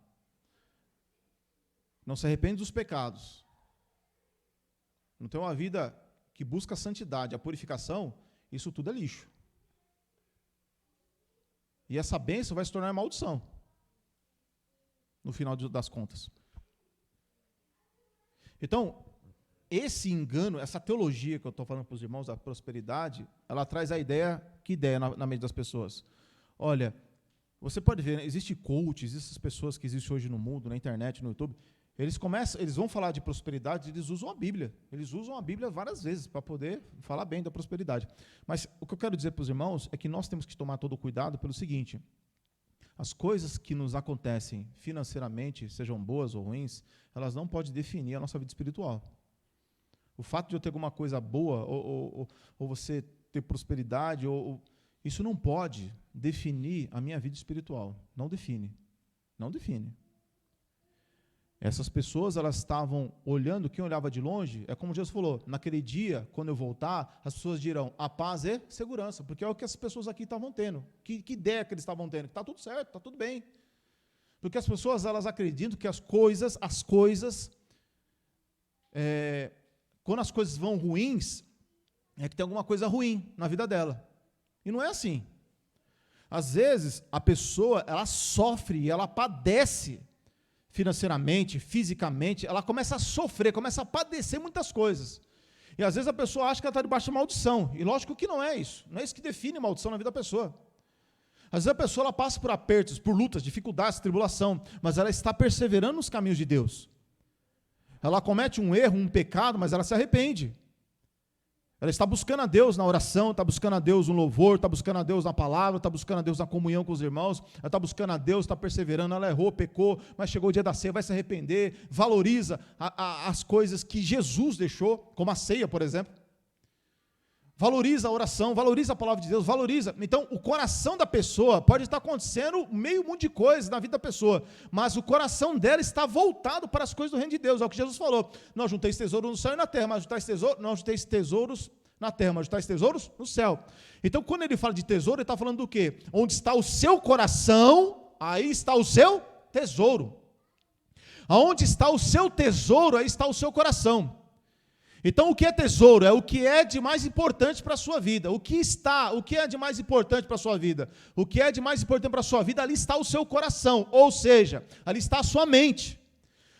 não se arrepende dos pecados, não tem uma vida que busca a santidade, a purificação, isso tudo é lixo. E essa bênção vai se tornar maldição, no final das contas. Então, esse engano, essa teologia que eu estou falando para os irmãos da prosperidade, ela traz a ideia, que ideia na mente das pessoas? Olha, você pode ver, né, existe coaches, essas pessoas que existem hoje no mundo, na internet, no YouTube, eles vão falar de prosperidade, eles usam a Bíblia. Eles usam a Bíblia várias vezes para poder falar bem da prosperidade. Mas o que eu quero dizer para os irmãos é que nós temos que tomar todo o cuidado pelo seguinte: as coisas que nos acontecem financeiramente, sejam boas ou ruins, elas não podem definir a nossa vida espiritual. O fato de eu ter alguma coisa boa, ou você ter prosperidade, isso não pode definir a minha vida espiritual. Não define. Não define. Essas pessoas, elas estavam olhando, quem olhava de longe, é como Jesus falou, naquele dia, quando eu voltar, as pessoas dirão, a paz e segurança, porque é o que as pessoas aqui estavam tendo. Que ideia que eles estavam tendo? Que está tudo certo, está tudo bem. Porque as pessoas, elas acreditam que quando as coisas vão ruins, é que tem alguma coisa ruim na vida dela. E não é assim. Às vezes, a pessoa, ela sofre, ela padece financeiramente, fisicamente, ela começa a sofrer, começa a padecer muitas coisas. E às vezes a pessoa acha que ela está debaixo de maldição. E lógico que não é isso. Não é isso que define maldição na vida da pessoa. Às vezes a pessoa ela passa por apertos, por lutas, dificuldades, tribulação, mas ela está perseverando nos caminhos de Deus. Ela comete um erro, um pecado, mas ela se arrepende. Ela está buscando a Deus na oração, está buscando a Deus no louvor, está buscando a Deus na palavra, está buscando a Deus na comunhão com os irmãos, ela está buscando a Deus, está perseverando, ela errou, pecou, mas chegou o dia da ceia, vai se arrepender, valoriza as coisas que Jesus deixou, como a ceia, por exemplo. Valoriza a oração, valoriza a palavra de Deus, valoriza. Então, o coração da pessoa pode estar acontecendo meio mundo de coisas na vida da pessoa, mas o coração dela está voltado para as coisas do reino de Deus. É o que Jesus falou. Não junteis tesouros no céu e na terra, mas não junteis tesouros na terra, mas junteis tesouros no céu. Então, quando ele fala de tesouro, ele está falando do quê? Onde está o seu coração, aí está o seu tesouro. Aonde está o seu tesouro, aí está o seu coração. Então, o que é tesouro? É o que é de mais importante para a sua vida. O que é de mais importante para a sua vida? O que é de mais importante para a sua vida, ali está o seu coração. Ou seja, ali está a sua mente.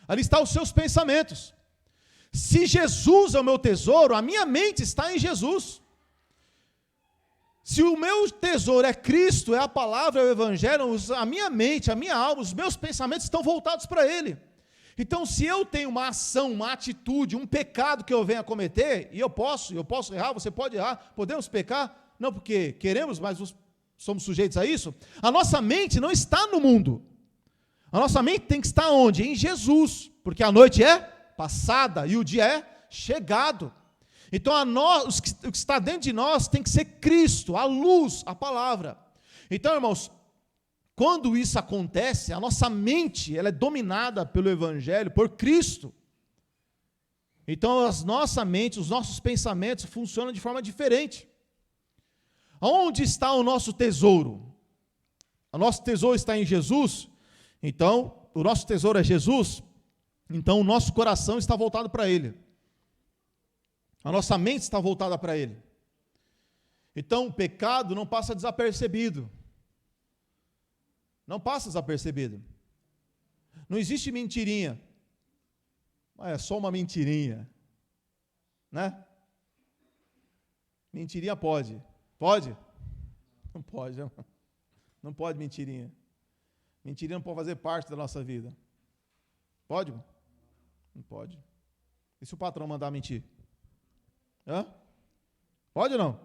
Ali está os seus pensamentos. Se Jesus é o meu tesouro, a minha mente está em Jesus. Se o meu tesouro é Cristo, é a palavra, é o Evangelho, a minha mente, a minha alma, os meus pensamentos estão voltados para Ele. Então, se eu tenho uma ação, uma atitude, um pecado que eu venha a cometer, e eu posso errar, você pode errar, podemos pecar, não porque queremos, mas somos sujeitos a isso, a nossa mente não está no mundo, a nossa mente tem que estar onde? Em Jesus, porque a noite é passada e o dia é chegado. Então, o que está dentro de nós tem que ser Cristo, a luz, a palavra. Então, irmãos, quando isso acontece, a nossa mente ela é dominada pelo Evangelho, por Cristo. Então, a nossa mente, os nossos pensamentos funcionam de forma diferente. Onde está o nosso tesouro? O nosso tesouro está em Jesus? Então, o nosso tesouro é Jesus? Então, o nosso coração está voltado para Ele. A nossa mente está voltada para Ele. Então, o pecado não passa desapercebido. Não passa desapercebido. Não existe mentirinha. É só uma mentirinha. Né? Mentirinha pode. Pode? Não pode. Não pode mentirinha. Mentirinha não pode fazer parte da nossa vida. Pode? Não pode. E se o patrão mandar mentir? Hã? Pode ou não?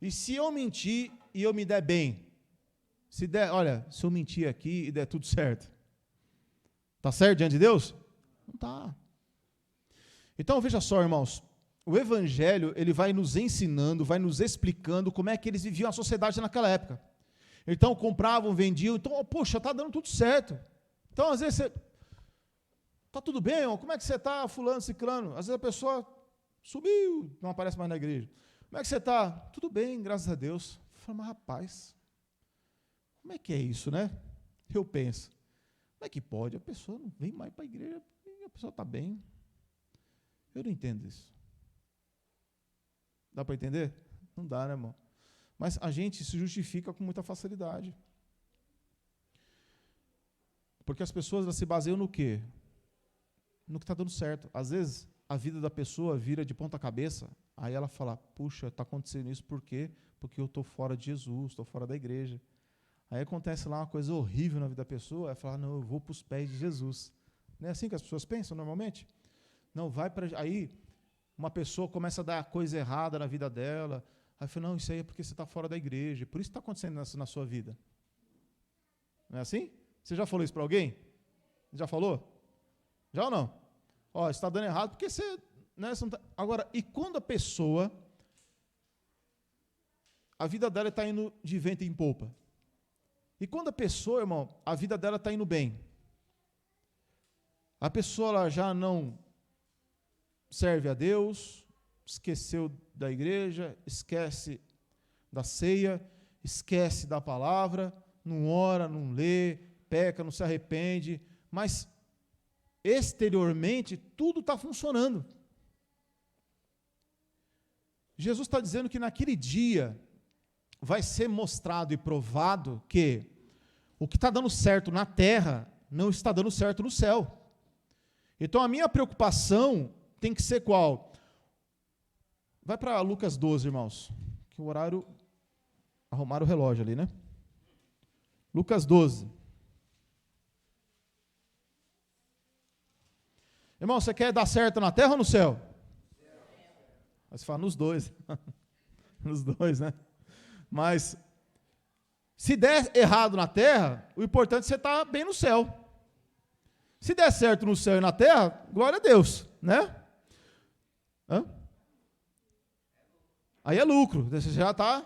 E se eu mentir e eu me der bem? Se eu mentir aqui e der tudo certo, está certo diante de Deus? Não está. Então, veja só, irmãos, o Evangelho, ele vai nos ensinando, vai nos explicando como é que eles viviam a sociedade naquela época. Então, compravam, vendiam, então, poxa, está dando tudo certo. Então, às vezes, Está tudo bem, irmão? Como é que você está, fulano, ciclano? Às vezes a pessoa sumiu, não aparece mais na igreja. Como é que você está? Tudo bem, graças a Deus. Eu falo, mas rapaz, como é que é isso, né? Eu penso, como é que pode? A pessoa não vem mais para a igreja e a pessoa está bem. Eu não entendo isso. Dá para entender? Não dá, né, irmão? Mas a gente se justifica com muita facilidade. Porque as pessoas elas se baseiam no quê? No que está dando certo. Às vezes, a vida da pessoa vira de ponta cabeça, aí ela fala, puxa, está acontecendo isso por quê? Porque eu estou fora de Jesus, estou fora da igreja. Aí acontece lá uma coisa horrível na vida da pessoa, ela fala, não, eu vou para os pés de Jesus. Não é assim que as pessoas pensam normalmente? Não, vai para... Aí, uma pessoa começa a dar coisa errada na vida dela, aí fala, não, isso aí é porque você está fora da igreja, por isso está acontecendo na sua vida. Não é assim? Você já falou isso para alguém? Já falou? Já ou não? Ó, está dando errado porque você... Né, você não tá... Agora, e quando a pessoa, a vida dela está indo de vento em popa? E quando a pessoa, irmão, a vida dela está indo bem? A pessoa ela já não serve a Deus, esqueceu da igreja, esquece da ceia, esquece da palavra, não ora, não lê, peca, não se arrepende, mas exteriormente tudo está funcionando. Jesus está dizendo que naquele dia vai ser mostrado e provado que o que está dando certo na terra não está dando certo no céu. Então a minha preocupação tem que ser qual? Vai para Lucas 12, irmãos, que o horário, arrumaram o relógio ali, né? Lucas 12. Irmão, você quer dar certo na terra ou no céu? Aí você fala, nos dois. Nos dois, né? Mas, se der errado na terra, o importante é você estar bem no céu. Se der certo no céu e na terra, glória a Deus, né? Hã? Aí é lucro, você já está.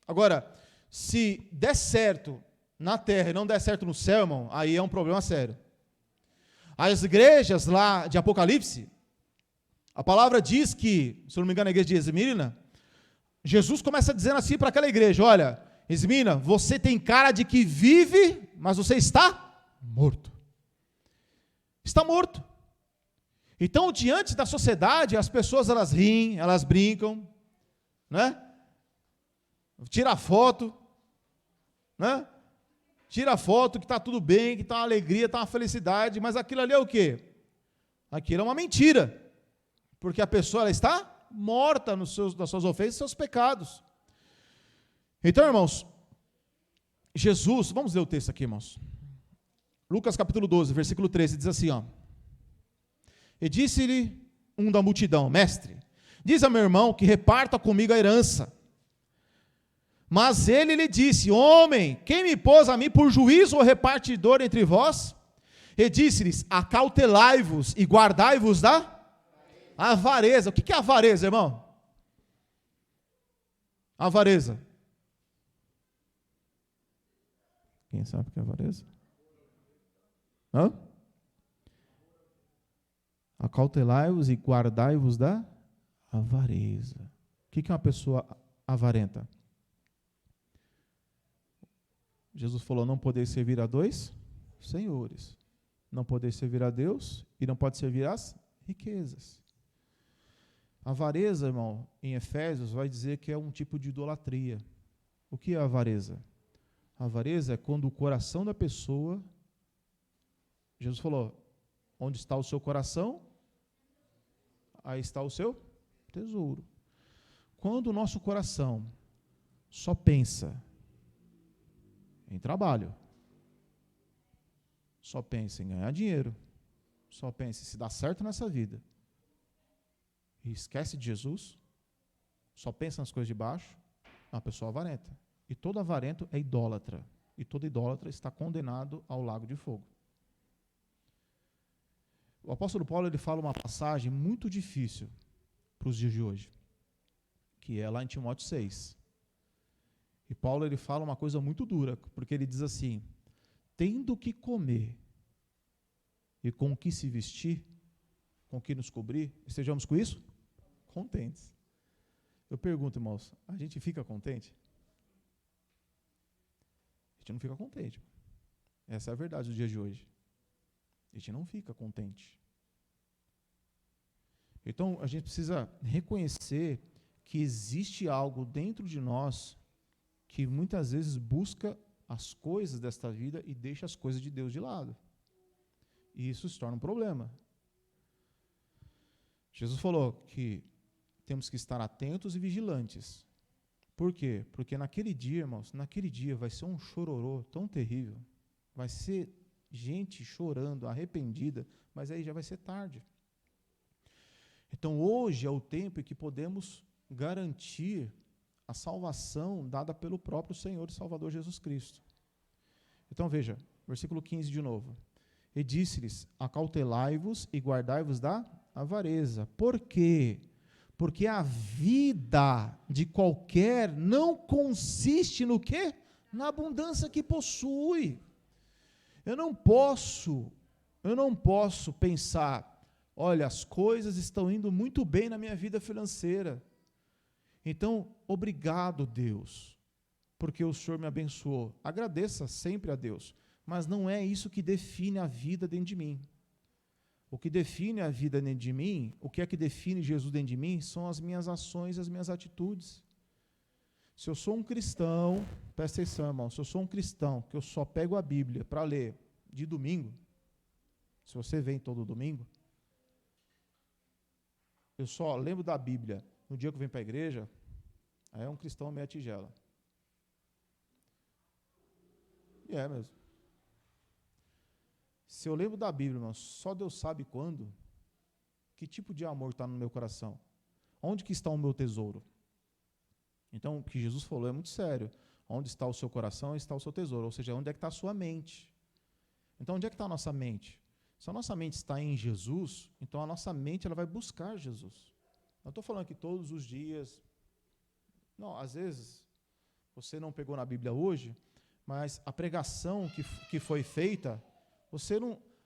Agora, se der certo na terra e não der certo no céu, irmão, aí é um problema sério. As igrejas lá de Apocalipse, a palavra diz que, se eu não me engano, a igreja de Esmirna, Jesus começa dizendo assim para aquela igreja, olha, Esmirna, você tem cara de que vive, mas você está morto. Está morto. Então, diante da sociedade, as pessoas elas riem, elas brincam, né? Tira foto, né? Tira foto que está tudo bem, que está uma alegria, está uma felicidade, mas aquilo ali é o quê? Aquilo é uma mentira, porque a pessoa ela está morta nas suas ofensas e seus pecados. Então, irmãos, Jesus, vamos ler o texto aqui, irmãos. Lucas capítulo 12, versículo 13, diz assim, ó. E disse-lhe um da multidão, mestre, diz a meu irmão que reparta comigo a herança. Mas ele lhe disse, homem, quem me pôs a mim por juízo ou repartidor entre vós? E disse-lhes, acautelai-vos e guardai-vos da avareza. O que é avareza, irmão? Avareza. Quem sabe o que é avareza? Hã? Acautelai-vos e guardai-vos da avareza. O que é uma pessoa avarenta? Jesus falou, não podeis servir a dois senhores. Não podeis servir a Deus e não pode servir as riquezas. A avareza, irmão, em Efésios, vai dizer que é um tipo de idolatria. O que é a avareza? A avareza é quando o coração da pessoa, Jesus falou, onde está o seu coração, aí está o seu tesouro. Quando o nosso coração só pensa em trabalho, só pensa em ganhar dinheiro, só pensa em se dar certo nessa vida, e esquece de Jesus, só pensa nas coisas de baixo, é uma pessoa avarenta. E todo avarento é idólatra. E todo idólatra está condenado ao lago de fogo. O apóstolo Paulo ele fala uma passagem muito difícil para os dias de hoje, que é lá em Timóteo 6. E Paulo ele fala uma coisa muito dura, porque ele diz assim, tendo que comer e com o que se vestir, com o que nos cobrir, estejamos com isso contentes. Eu pergunto, irmãos, a gente fica contente? A gente não fica contente. Essa é a verdade do dia de hoje. A gente não fica contente. Então, a gente precisa reconhecer que existe algo dentro de nós que muitas vezes busca as coisas desta vida e deixa as coisas de Deus de lado. E isso se torna um problema. Jesus falou que temos que estar atentos e vigilantes. Por quê? Porque naquele dia, irmãos, naquele dia vai ser um chororô tão terrível. Vai ser gente chorando, arrependida, mas aí já vai ser tarde. Então hoje é o tempo em que podemos garantir a salvação dada pelo próprio Senhor e Salvador Jesus Cristo. Então veja, versículo 15 de novo. E disse-lhes, acautelai-vos e guardai-vos da avareza. Por quê? Porque a vida de qualquer não consiste no quê? Na abundância que possui. Eu não posso pensar, olha, as coisas estão indo muito bem na minha vida financeira. Então, obrigado, Deus, porque o Senhor me abençoou. Agradeça sempre a Deus, mas não é isso que define a vida dentro de mim. O que define a vida dentro de mim, o que é que define Jesus dentro de mim, são as minhas ações, as minhas atitudes. Se eu sou um cristão, presta atenção, irmão, se eu sou um cristão, que eu só pego a Bíblia para ler de domingo, se você vem todo domingo, eu só lembro da Bíblia no dia que eu venho para a igreja, aí é um cristão meia tigela. E é mesmo. Se eu lembro da Bíblia, irmão, só Deus sabe quando, que tipo de amor está no meu coração. Onde que está o meu tesouro? Então, o que Jesus falou é muito sério. Onde está o seu coração, está o seu tesouro. Ou seja, onde é que está a sua mente? Então, onde é que está a nossa mente? Se a nossa mente está em Jesus, então a nossa mente ela vai buscar Jesus. Não estou falando que todos os dias... Não, às vezes, você não pegou na Bíblia hoje, mas a pregação que foi feita...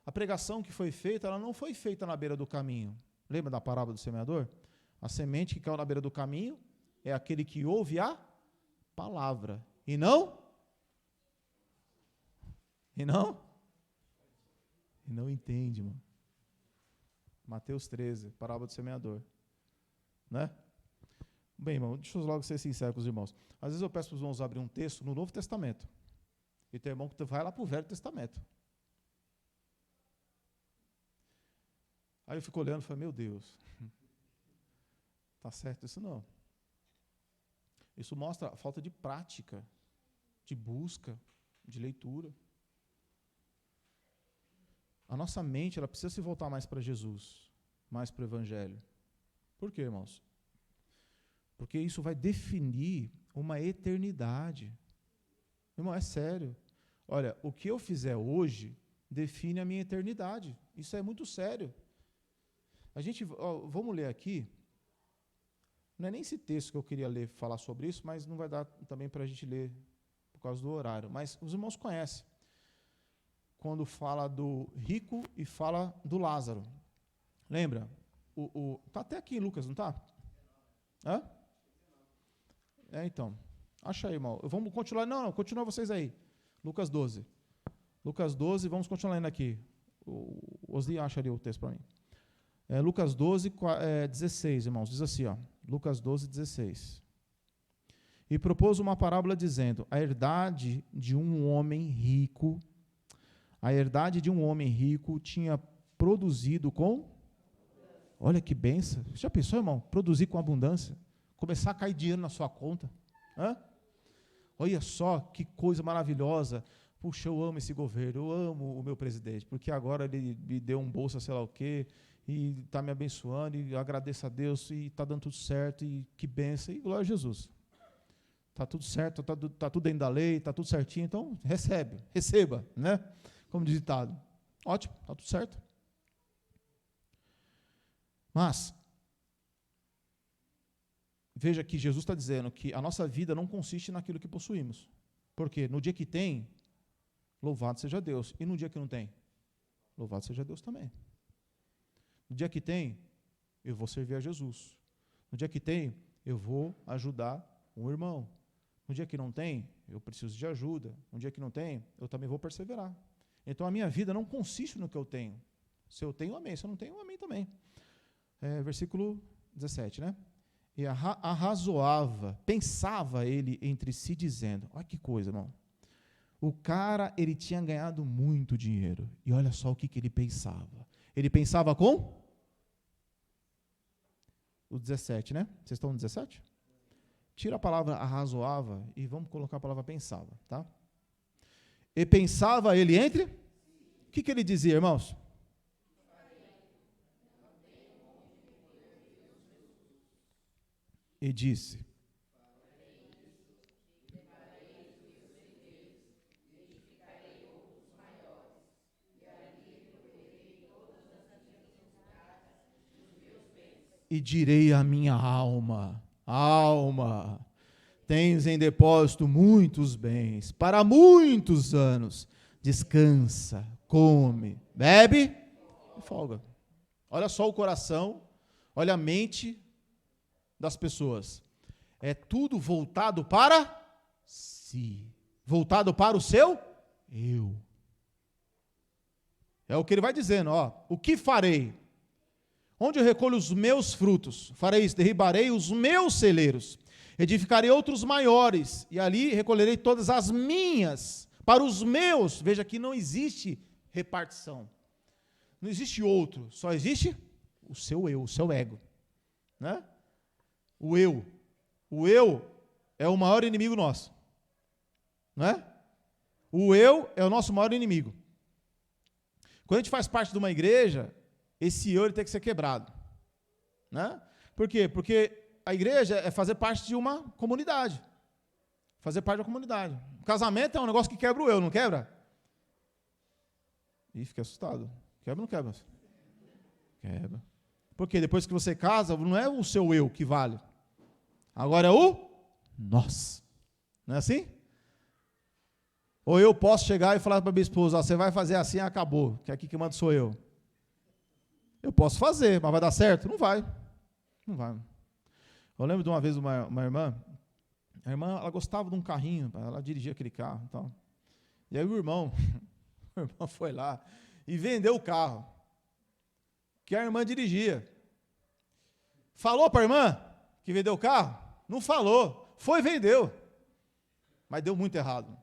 A pregação que foi feita, ela não foi feita na beira do caminho. Lembra da parábola do semeador? A semente que caiu na beira do caminho é aquele que ouve a palavra. E não entende, mano. Mateus 13, parábola do semeador. Né? Bem, irmão, deixa eu logo ser sincero com os irmãos. Às vezes eu peço para os irmãos abrir um texto no Novo Testamento. E tem irmão que vai lá para o Velho Testamento. Aí eu fico olhando e falo, meu Deus, está certo isso não. Isso mostra a falta de prática, de busca, de leitura. A nossa mente ela precisa se voltar mais para Jesus, mais para o Evangelho. Por quê, irmãos? Porque isso vai definir uma eternidade. Irmão, é sério. Olha, o que eu fizer hoje define a minha eternidade. Isso é muito sério. Vamos ler aqui, não é nem esse texto que eu queria ler, falar sobre isso, mas não vai dar também para a gente ler por causa do horário. Mas os irmãos conhecem, quando fala do rico e fala do Lázaro. Lembra? Está até aqui em Lucas, não está? Hã? Então. Acha aí, irmão. Vamos continuar. Não, continua vocês aí. Lucas 12. Lucas 12, vamos continuar lendo aqui. O Osli acha ali o texto para mim. Lucas 12, 16, irmãos, diz assim, Lucas 12, 16. E propôs uma parábola dizendo, a herdade de um homem rico tinha produzido com, olha que bênção, já pensou, irmão, produzir com abundância, começar a cair dinheiro na sua conta, olha só que coisa maravilhosa, puxa, eu amo esse governo, eu amo o meu presidente, porque agora ele me deu um bolsa, sei lá o quê, e está me abençoando, e eu agradeço a Deus, e está dando tudo certo, e que bênção, e glória a Jesus. Está tudo certo, está tudo dentro da lei, está tudo certinho, então receba, né? Como diz o ditado. Ótimo, está tudo certo. Mas, veja que Jesus está dizendo que a nossa vida não consiste naquilo que possuímos. Porque no dia que tem, louvado seja Deus, e no dia que não tem? louvado seja Deus também. No dia que tem, eu vou servir a Jesus. No dia que tem, eu vou ajudar um irmão. No dia que não tem, eu preciso de ajuda. No dia que não tem, eu também vou perseverar. Então a minha vida não consiste no que eu tenho. Se eu tenho, amém. Se eu não tenho, amém também. Versículo 17, né? E arrazoava, pensava ele entre si, dizendo, olha que coisa, irmão. O cara, ele tinha ganhado muito dinheiro. E olha só o que ele pensava. Ele pensava com? O 17, né? Vocês estão no 17? Tira a palavra arrazoava e vamos colocar a palavra pensava, tá? E pensava ele entre? O que ele dizia, irmãos? E disse, e direi à minha alma, alma, tens em depósito muitos bens, para muitos anos, descansa, come, bebe e folga. Olha só o coração, olha a mente das pessoas. É tudo voltado para si, voltado para o seu eu. É o que ele vai dizendo, ó, o que farei? Onde eu recolho os meus frutos? Farei isso, derribarei os meus celeiros, edificarei outros maiores, e ali recolherei todas as minhas, para os meus. Veja que não existe repartição, não existe outro, só existe o seu eu, o seu ego, né? O eu é o maior inimigo nosso, não é? O eu é o nosso maior inimigo. Quando a gente faz parte de uma igreja, esse eu ele tem que ser quebrado, né? Por quê? Porque a igreja é fazer parte de uma comunidade, fazer parte de uma comunidade. O casamento é um negócio que quebra o eu, não quebra? Ih, fiquei assustado. Quebra ou não quebra? Quebra. Porque depois que você casa, não é o seu eu que vale, agora é o nós. Não é assim? Ou eu posso chegar e falar para minha esposa, você vai fazer assim, acabou, que aqui que manda sou eu. Eu posso fazer, mas vai dar certo? Não vai. Não vai. Eu lembro de uma vez uma irmã, a irmã ela gostava de um carrinho, ela dirigia aquele carro e tal. E aí o irmão foi lá e vendeu o carro que a irmã dirigia. Falou para a irmã que vendeu o carro? Não falou. Foi e vendeu. Mas deu muito errado.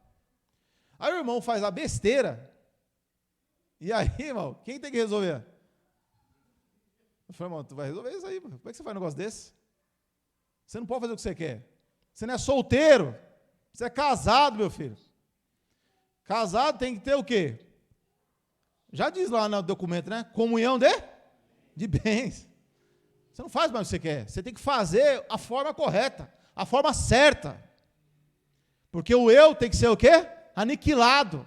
Aí o irmão faz a besteira. E aí, irmão, quem tem que resolver? Eu falei, irmão, tu vai resolver isso aí, mano. Como é que você faz um negócio desse? Você não pode fazer o que você quer. Você não é solteiro. Você é casado, meu filho. Casado tem que ter o quê? Já diz lá no documento, né? Comunhão de bens. Você não faz mais o que você quer. Você tem que fazer a forma correta, a forma certa. Porque o eu tem que ser o quê? Aniquilado.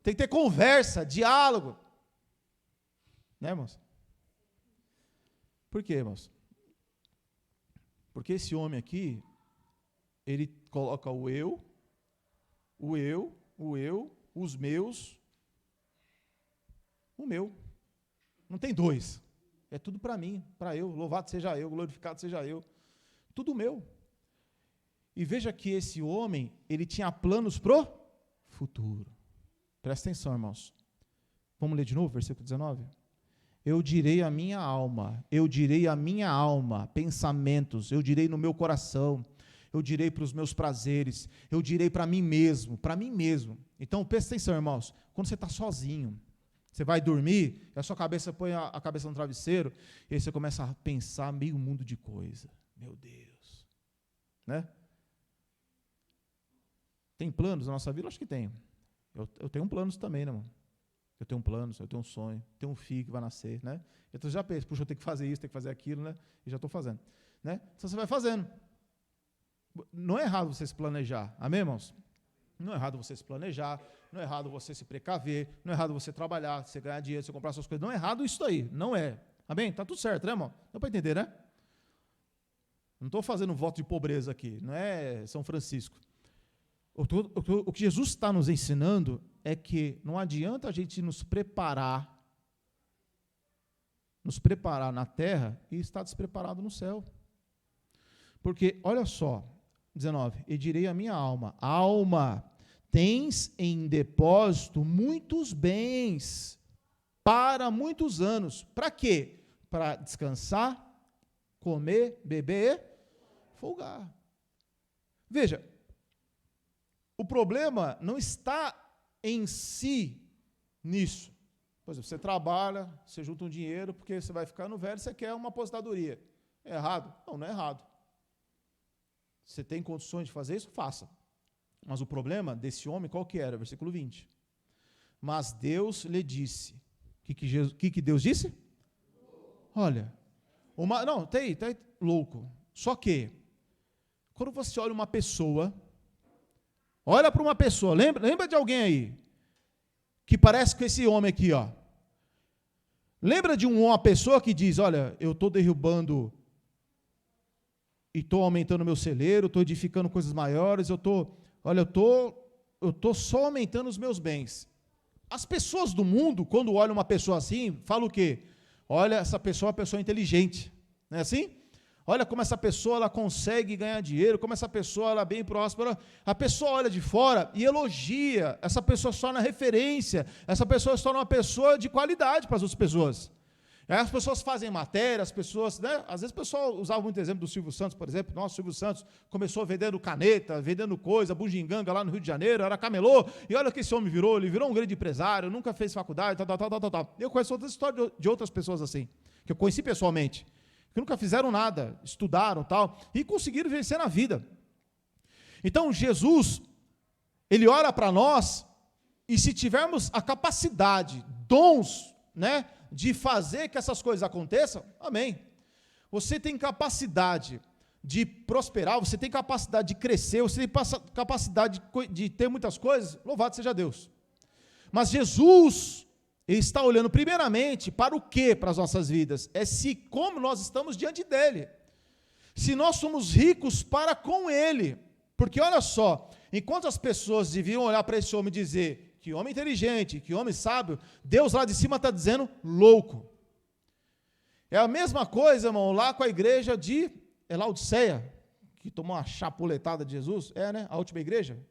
Tem que ter conversa, diálogo. Né, irmãos? Por quê, irmãos? Porque esse homem aqui, ele coloca o eu, os meus, o meu. Não tem dois. É tudo para mim, para eu. Louvado seja eu, glorificado seja eu. Tudo meu. E veja que esse homem, ele tinha planos pro futuro. Presta atenção, irmãos. Vamos ler de novo, versículo 19? Eu direi à minha alma, pensamentos, eu direi no meu coração, eu direi para os meus prazeres, eu direi para mim mesmo. Então, presta atenção, irmãos, quando você está sozinho, você vai dormir, a sua cabeça põe a cabeça no travesseiro, e aí você começa a pensar meio mundo de coisa. Meu Deus. Né? Tem planos na nossa vida? Acho que tem. Eu tenho planos também, né, irmão? Eu tenho planos, eu tenho um sonho, tenho um filho que vai nascer, né? Então já penso, puxa, eu tenho que fazer isso, tenho que fazer aquilo, né? E já estou fazendo, né? Então você vai fazendo. Não é errado você se planejar, amém, irmãos? Não é errado você se planejar, não é errado você se precaver, não é errado você trabalhar, você ganhar dinheiro, você comprar suas coisas, não é errado isso aí, não é. Amém? Tá tudo certo, né, irmão? Dá para entender, né? Não estou fazendo voto de pobreza aqui, não é São Francisco. O que Jesus está nos ensinando é que não adianta a gente nos preparar na terra e estar despreparado no céu. Porque, olha só, 19, e direi à minha alma, alma, tens em depósito muitos bens para muitos anos. Para quê? Para descansar, comer, beber e folgar. Veja, o problema não está em si nisso. Por exemplo, você trabalha, você junta um dinheiro, porque você vai ficar no velho, você quer uma aposentadoria. É errado? Não, não é errado. Você tem condições de fazer isso? Faça. Mas o problema desse homem, qual que era? Versículo 20. Mas Deus lhe disse. O que Deus disse? Olha, tá aí, louco. Só que, quando você olha uma pessoa, olha para uma pessoa, lembra de alguém aí, que parece com esse homem aqui, ó. Lembra de uma pessoa que diz, olha, eu estou derrubando e estou aumentando meu celeiro, estou edificando coisas maiores, eu estou só aumentando os meus bens. As pessoas do mundo, quando olham uma pessoa assim, falam o quê? Olha, essa pessoa é uma pessoa inteligente, não é assim? Olha como essa pessoa ela consegue ganhar dinheiro, como essa pessoa ela é bem próspera. A pessoa olha de fora e elogia, essa pessoa se torna referência, essa pessoa se torna uma pessoa de qualidade para as outras pessoas. As pessoas fazem matéria, as pessoas, né? Às vezes o pessoal usava muito exemplo do Silvio Santos, por exemplo. Nossa, o Silvio Santos começou vendendo caneta, vendendo coisa, bugiganga lá no Rio de Janeiro, era camelô, e olha o que esse homem virou, ele virou um grande empresário, nunca fez faculdade, tal. Eu conheço outras histórias de outras pessoas assim, que eu conheci pessoalmente, que nunca fizeram nada, estudaram tal, e conseguiram vencer na vida. Então, Jesus, ele ora para nós, e se tivermos a capacidade, dons, né, de fazer que essas coisas aconteçam, amém. Você tem capacidade de prosperar, você tem capacidade de crescer, você tem capacidade de ter muitas coisas, louvado seja Deus. Mas Jesus, ele está olhando primeiramente para o quê para as nossas vidas? É se como nós estamos diante dele. Se nós somos ricos para com ele. Porque olha só, enquanto as pessoas deviam olhar para esse homem e dizer, que homem inteligente, que homem sábio, Deus lá de cima está dizendo, louco. É a mesma coisa, irmão, lá com a igreja de Laodiceia, que tomou uma chapuletada de Jesus, né? A última igreja,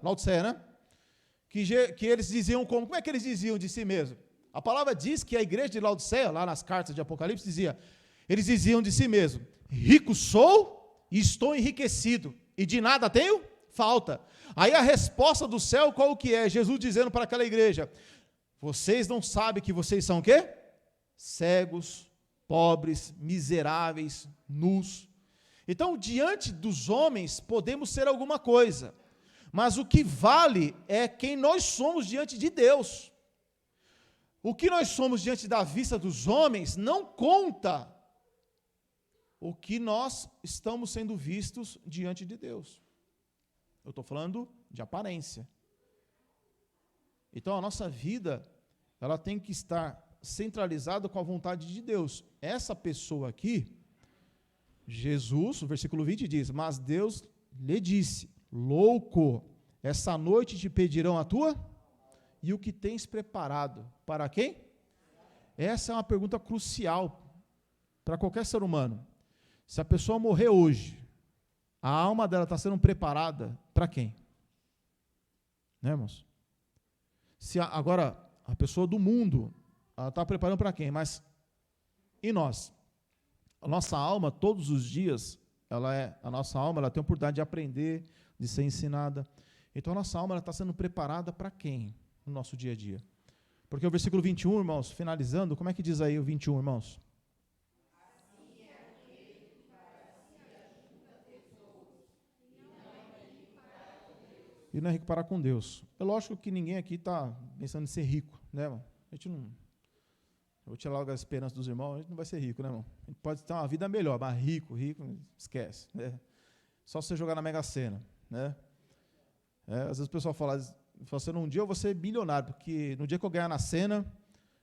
Laodiceia, né? Que eles diziam como é que eles diziam de si mesmo? A palavra diz que a igreja de Laodiceia, lá nas cartas de Apocalipse, eles diziam de si mesmo, rico sou e estou enriquecido, e de nada tenho falta. Aí a resposta do céu, qual que é? Jesus dizendo para aquela igreja, vocês não sabem que vocês são o quê? Cegos, pobres, miseráveis, nus. Então, diante dos homens, podemos ser alguma coisa, mas o que vale é quem nós somos diante de Deus. O que nós somos diante da vista dos homens não conta o que nós estamos sendo vistos diante de Deus. Eu estou falando de aparência. Então, a nossa vida, ela tem que estar centralizada com a vontade de Deus. Essa pessoa aqui, Jesus, o versículo 20 diz, mas Deus lhe disse, louco, essa noite te pedirão a tua? E o que tens preparado? Para quem? Essa é uma pergunta crucial para qualquer ser humano. Se a pessoa morrer hoje, a alma dela está sendo preparada para quem? Né, irmãos? Agora, a pessoa do mundo, ela está preparando para quem? Mas, e nós? A nossa alma, todos os dias, a nossa alma ela tem a oportunidade de aprender, de ser ensinada. Então, a nossa alma está sendo preparada para quem? No nosso dia a dia. Porque o versículo 21, irmãos, finalizando, como é que diz aí o 21, irmãos? E não é rico para com Deus. É lógico que ninguém aqui está pensando em ser rico, né, irmão? A gente não... Eu vou tirar logo a esperança dos irmãos, a gente não vai ser rico, né, irmão? A gente pode ter uma vida melhor, mas rico, esquece. Né? Só você jogar na Mega Sena, né? Às vezes o pessoal fala assim, um dia eu vou ser bilionário, porque no dia que eu ganhar na Sena,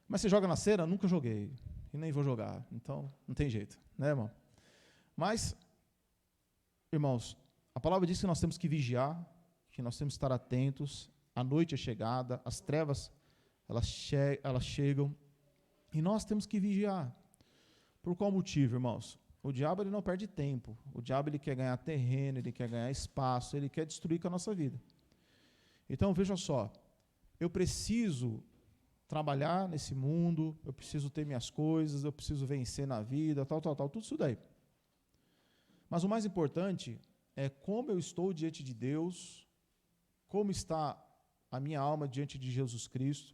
mas você joga na Sena? Nunca joguei, e nem vou jogar, então não tem jeito, né, irmão? Mas, irmãos, a palavra diz que nós temos que vigiar, que nós temos que estar atentos a noite é chegada, as trevas, elas chegam, e nós temos que vigiar. Por qual motivo, irmãos? O diabo ele não perde tempo, o diabo ele quer ganhar terreno, ele quer ganhar espaço, ele quer destruir com a nossa vida. Então, veja só, eu preciso trabalhar nesse mundo, eu preciso ter minhas coisas, eu preciso vencer na vida, tal, tudo isso daí. Mas o mais importante é como eu estou diante de Deus, como está a minha alma diante de Jesus Cristo.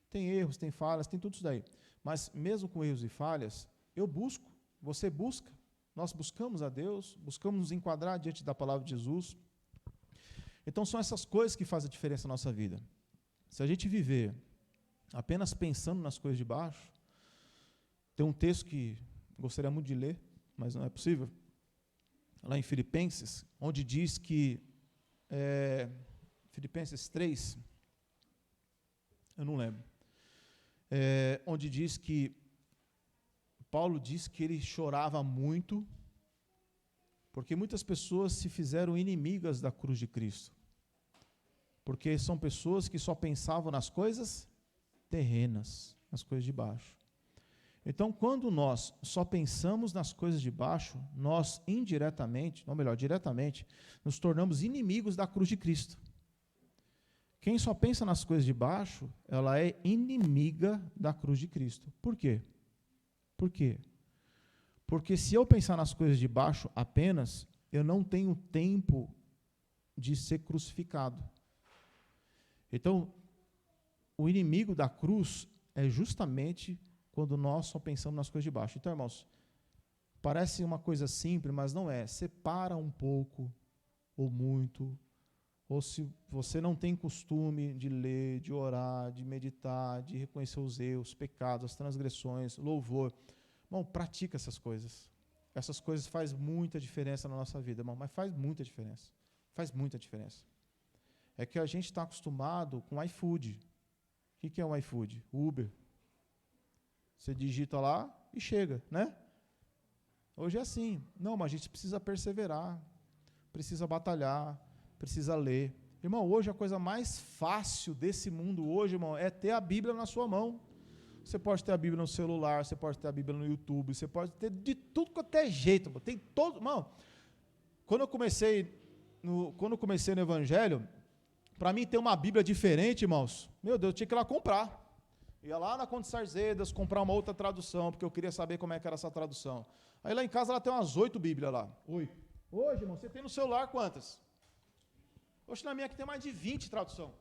Tem erros, tem falhas, tem tudo isso daí. Mas mesmo com erros e falhas, eu busco, você busca, nós buscamos a Deus, buscamos nos enquadrar diante da palavra de Jesus. Então são essas coisas que fazem a diferença na nossa vida. Se a gente viver apenas pensando nas coisas de baixo, tem um texto que gostaria muito de ler, mas não é possível, lá em Filipenses, onde diz que, Filipenses 3, eu não lembro, onde diz que, Paulo diz que ele chorava muito, porque muitas pessoas se fizeram inimigas da cruz de Cristo, porque são pessoas que só pensavam nas coisas terrenas, nas coisas de baixo. Então, quando nós só pensamos nas coisas de baixo, nós indiretamente, ou melhor, diretamente, nos tornamos inimigos da cruz de Cristo. Quem só pensa nas coisas de baixo, ela é inimiga da cruz de Cristo. Por quê? Por quê? Porque se eu pensar nas coisas de baixo apenas, eu não tenho tempo de ser crucificado. Então, o inimigo da cruz é justamente quando nós só pensamos nas coisas de baixo. Então, irmãos, parece uma coisa simples, mas não é. Separa um pouco, ou muito, ou se você não tem costume de ler, de orar, de meditar, de reconhecer os erros, pecados, as transgressões, louvor, irmão, pratica essas coisas. Essas coisas fazem muita diferença na nossa vida, irmão, mas faz muita diferença. Faz muita diferença. É que a gente está acostumado com iFood. O que é um iFood? Uber. Você digita lá e chega, né? Hoje é assim. Não, mas a gente precisa perseverar, precisa batalhar, precisa ler. Irmão, hoje a coisa mais fácil desse mundo hoje, irmão, é ter a Bíblia na sua mão. Você pode ter a Bíblia no celular, você pode ter a Bíblia no YouTube, você pode ter de tudo quanto é jeito, irmão. Tem todo, irmão. Quando eu comecei no Evangelho, para mim ter uma Bíblia diferente, irmãos, meu Deus, eu tinha que ir lá comprar. Ia lá na Conde Sarzedas comprar uma outra tradução, porque eu queria saber como é que era essa tradução. Aí lá em casa ela tem umas 8 Bíblias lá. 8. Hoje, irmão, você tem no celular quantas? Hoje na minha aqui tem mais de 20 tradução.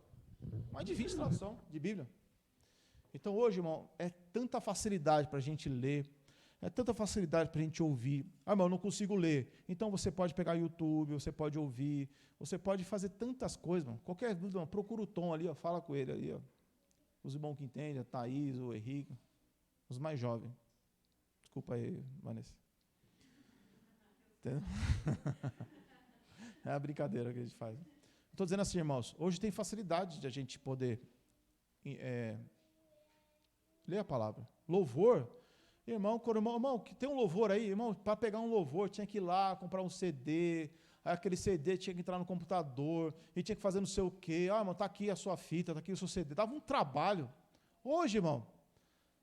Mais de 20 tradução de Bíblia. Então hoje, irmão, é tanta facilidade para a gente ler, é tanta facilidade para a gente ouvir. Ah, irmão, eu não consigo ler. Então você pode pegar YouTube, você pode ouvir, você pode fazer tantas coisas, irmão. Qualquer dúvida, irmão, procura o Tom ali, ó, fala com ele ali, ó. Os irmãos que entendem, a Thaís, o Henrique, os mais jovens. Desculpa aí, Vanessa. Entendeu? É a brincadeira que a gente faz. Estou dizendo assim, irmãos, hoje tem facilidade de a gente poder ler a palavra. Louvor, irmão, que tem um louvor aí, irmão, para pegar um louvor, tinha que ir lá, comprar um CD, aí aquele CD tinha que entrar no computador, e tinha que fazer não sei o quê, irmão, está aqui a sua fita, está aqui o seu CD, dava um trabalho. Hoje, irmão,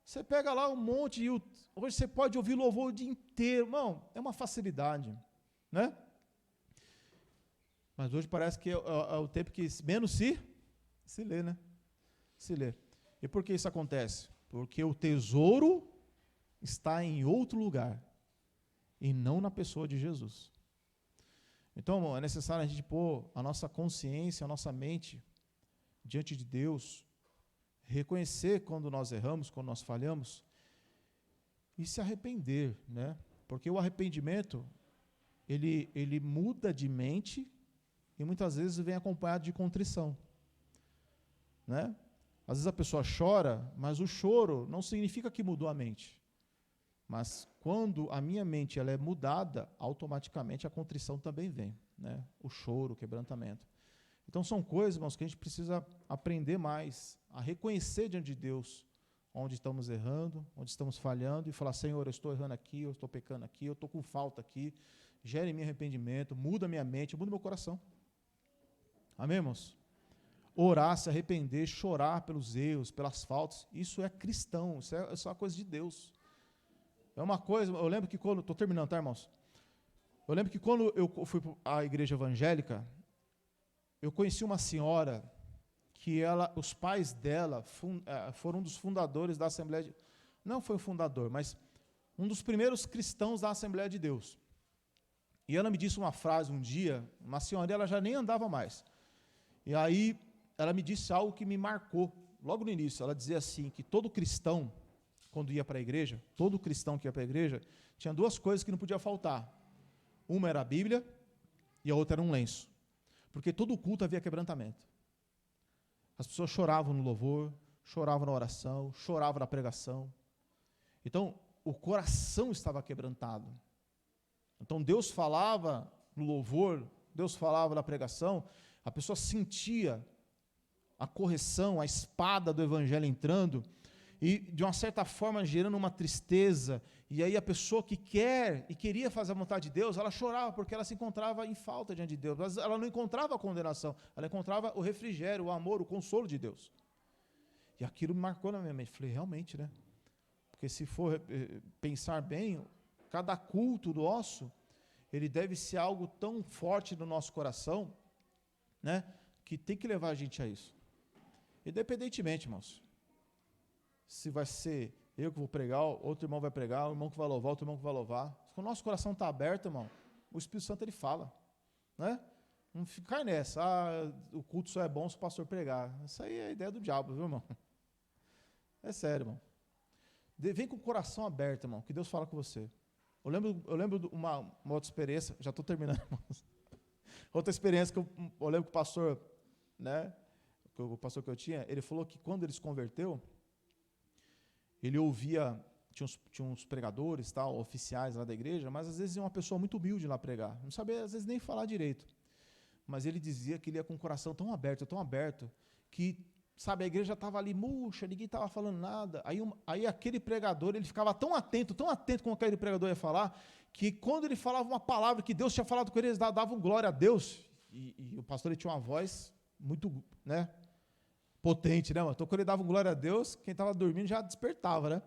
você pega lá um monte, e hoje você pode ouvir louvor o dia inteiro, irmão, é uma facilidade, né? Mas hoje parece que é o tempo que menos se lê, né? Se lê. E por que isso acontece? Porque o tesouro está em outro lugar, e não na pessoa de Jesus. Então, irmão, é necessário a gente pôr a nossa consciência, a nossa mente diante de Deus, reconhecer quando nós erramos, quando nós falhamos, e se arrepender, né? Porque o arrependimento, ele muda de mente, e muitas vezes vem acompanhado de contrição, né? Às vezes a pessoa chora, mas o choro não significa que mudou a mente. Mas quando a minha mente ela é mudada, automaticamente a contrição também vem, né? O choro, o quebrantamento. Então são coisas, irmãos, que a gente precisa aprender mais, a reconhecer diante de Deus onde estamos errando, onde estamos falhando, e falar, Senhor, eu estou errando aqui, eu estou pecando aqui, eu estou com falta aqui, gere em mim arrependimento, muda minha mente, muda meu coração. Amém, irmãos? orar, se arrepender, chorar pelos erros, pelas faltas. Isso é cristão, isso é uma coisa de Deus. É uma coisa, eu lembro que quando, estou terminando, tá, irmãos? Eu lembro que quando eu fui à igreja evangélica, eu conheci uma senhora que os pais dela foram um dos fundadores da Assembleia de... Não foi o fundador, mas um dos primeiros cristãos da Assembleia de Deus. E ela me disse uma frase um dia, uma senhora, ela já nem andava mais. E aí ela me disse algo que me marcou, logo no início. Ela dizia assim, que todo cristão, quando ia para a igreja, todo cristão que ia para a igreja, tinha duas coisas que não podia faltar. Uma era a Bíblia e a outra era um lenço. Porque todo culto havia quebrantamento. As pessoas choravam no louvor, choravam na oração, choravam na pregação. Então, o coração estava quebrantado. Então, Deus falava no louvor, Deus falava na pregação, a pessoa sentia a correção, a espada do evangelho entrando, e de uma certa forma gerando uma tristeza, e aí a pessoa que quer e queria fazer a vontade de Deus, ela chorava porque ela se encontrava em falta diante de Deus, mas ela não encontrava a condenação, ela encontrava o refrigério, o amor, o consolo de Deus. E aquilo me marcou na minha mente. Falei, realmente, né? Porque se for pensar bem, cada culto nosso, ele deve ser algo tão forte no nosso coração, né? Que tem que levar a gente a isso. Independentemente, irmãos, se vai ser eu que vou pregar, outro irmão vai pregar, o irmão que vai louvar, outro irmão que vai louvar. Se o nosso coração está aberto, irmão, o Espírito Santo ele fala, né? Não ficar nessa, o culto só é bom se o pastor pregar. Isso aí é a ideia do diabo, viu, irmão? É sério, irmão. Vem com o coração aberto, irmão, que Deus fala com você. Eu lembro de uma outra experiência, já estou terminando, irmãos. Outra experiência que eu lembro que o pastor, né, o pastor que eu tinha, ele falou que quando ele se converteu, ele ouvia, tinha uns pregadores, tal, oficiais lá da igreja, mas às vezes ia uma pessoa muito humilde lá pregar, não sabia às vezes nem falar direito, mas ele dizia que ele ia com o coração tão aberto, que, sabe, a igreja estava ali murcha, ninguém estava falando nada, aí aquele pregador, ele ficava tão atento com o que aquele pregador ia falar, que quando ele falava uma palavra que Deus tinha falado com ele, eles davam glória a Deus, e o pastor ele tinha uma voz muito, né, potente, né, mano? Então quando ele dava glória a Deus, quem estava dormindo já despertava, né?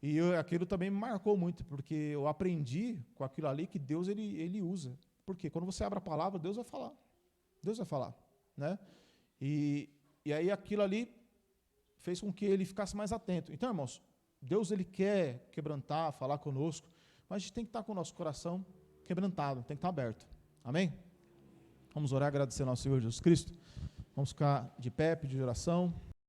E aquilo também me marcou muito, porque eu aprendi com aquilo ali que Deus ele usa. Porque quando você abre a palavra, Deus vai falar, né? E aí aquilo ali fez com que ele ficasse mais atento. Então, irmãos, Deus ele quer quebrantar, falar conosco, mas a gente tem que estar com o nosso coração quebrantado, tem que estar aberto. Amém? Vamos orar, agradecer ao nosso Senhor Jesus Cristo. Vamos ficar de pé, pedir oração.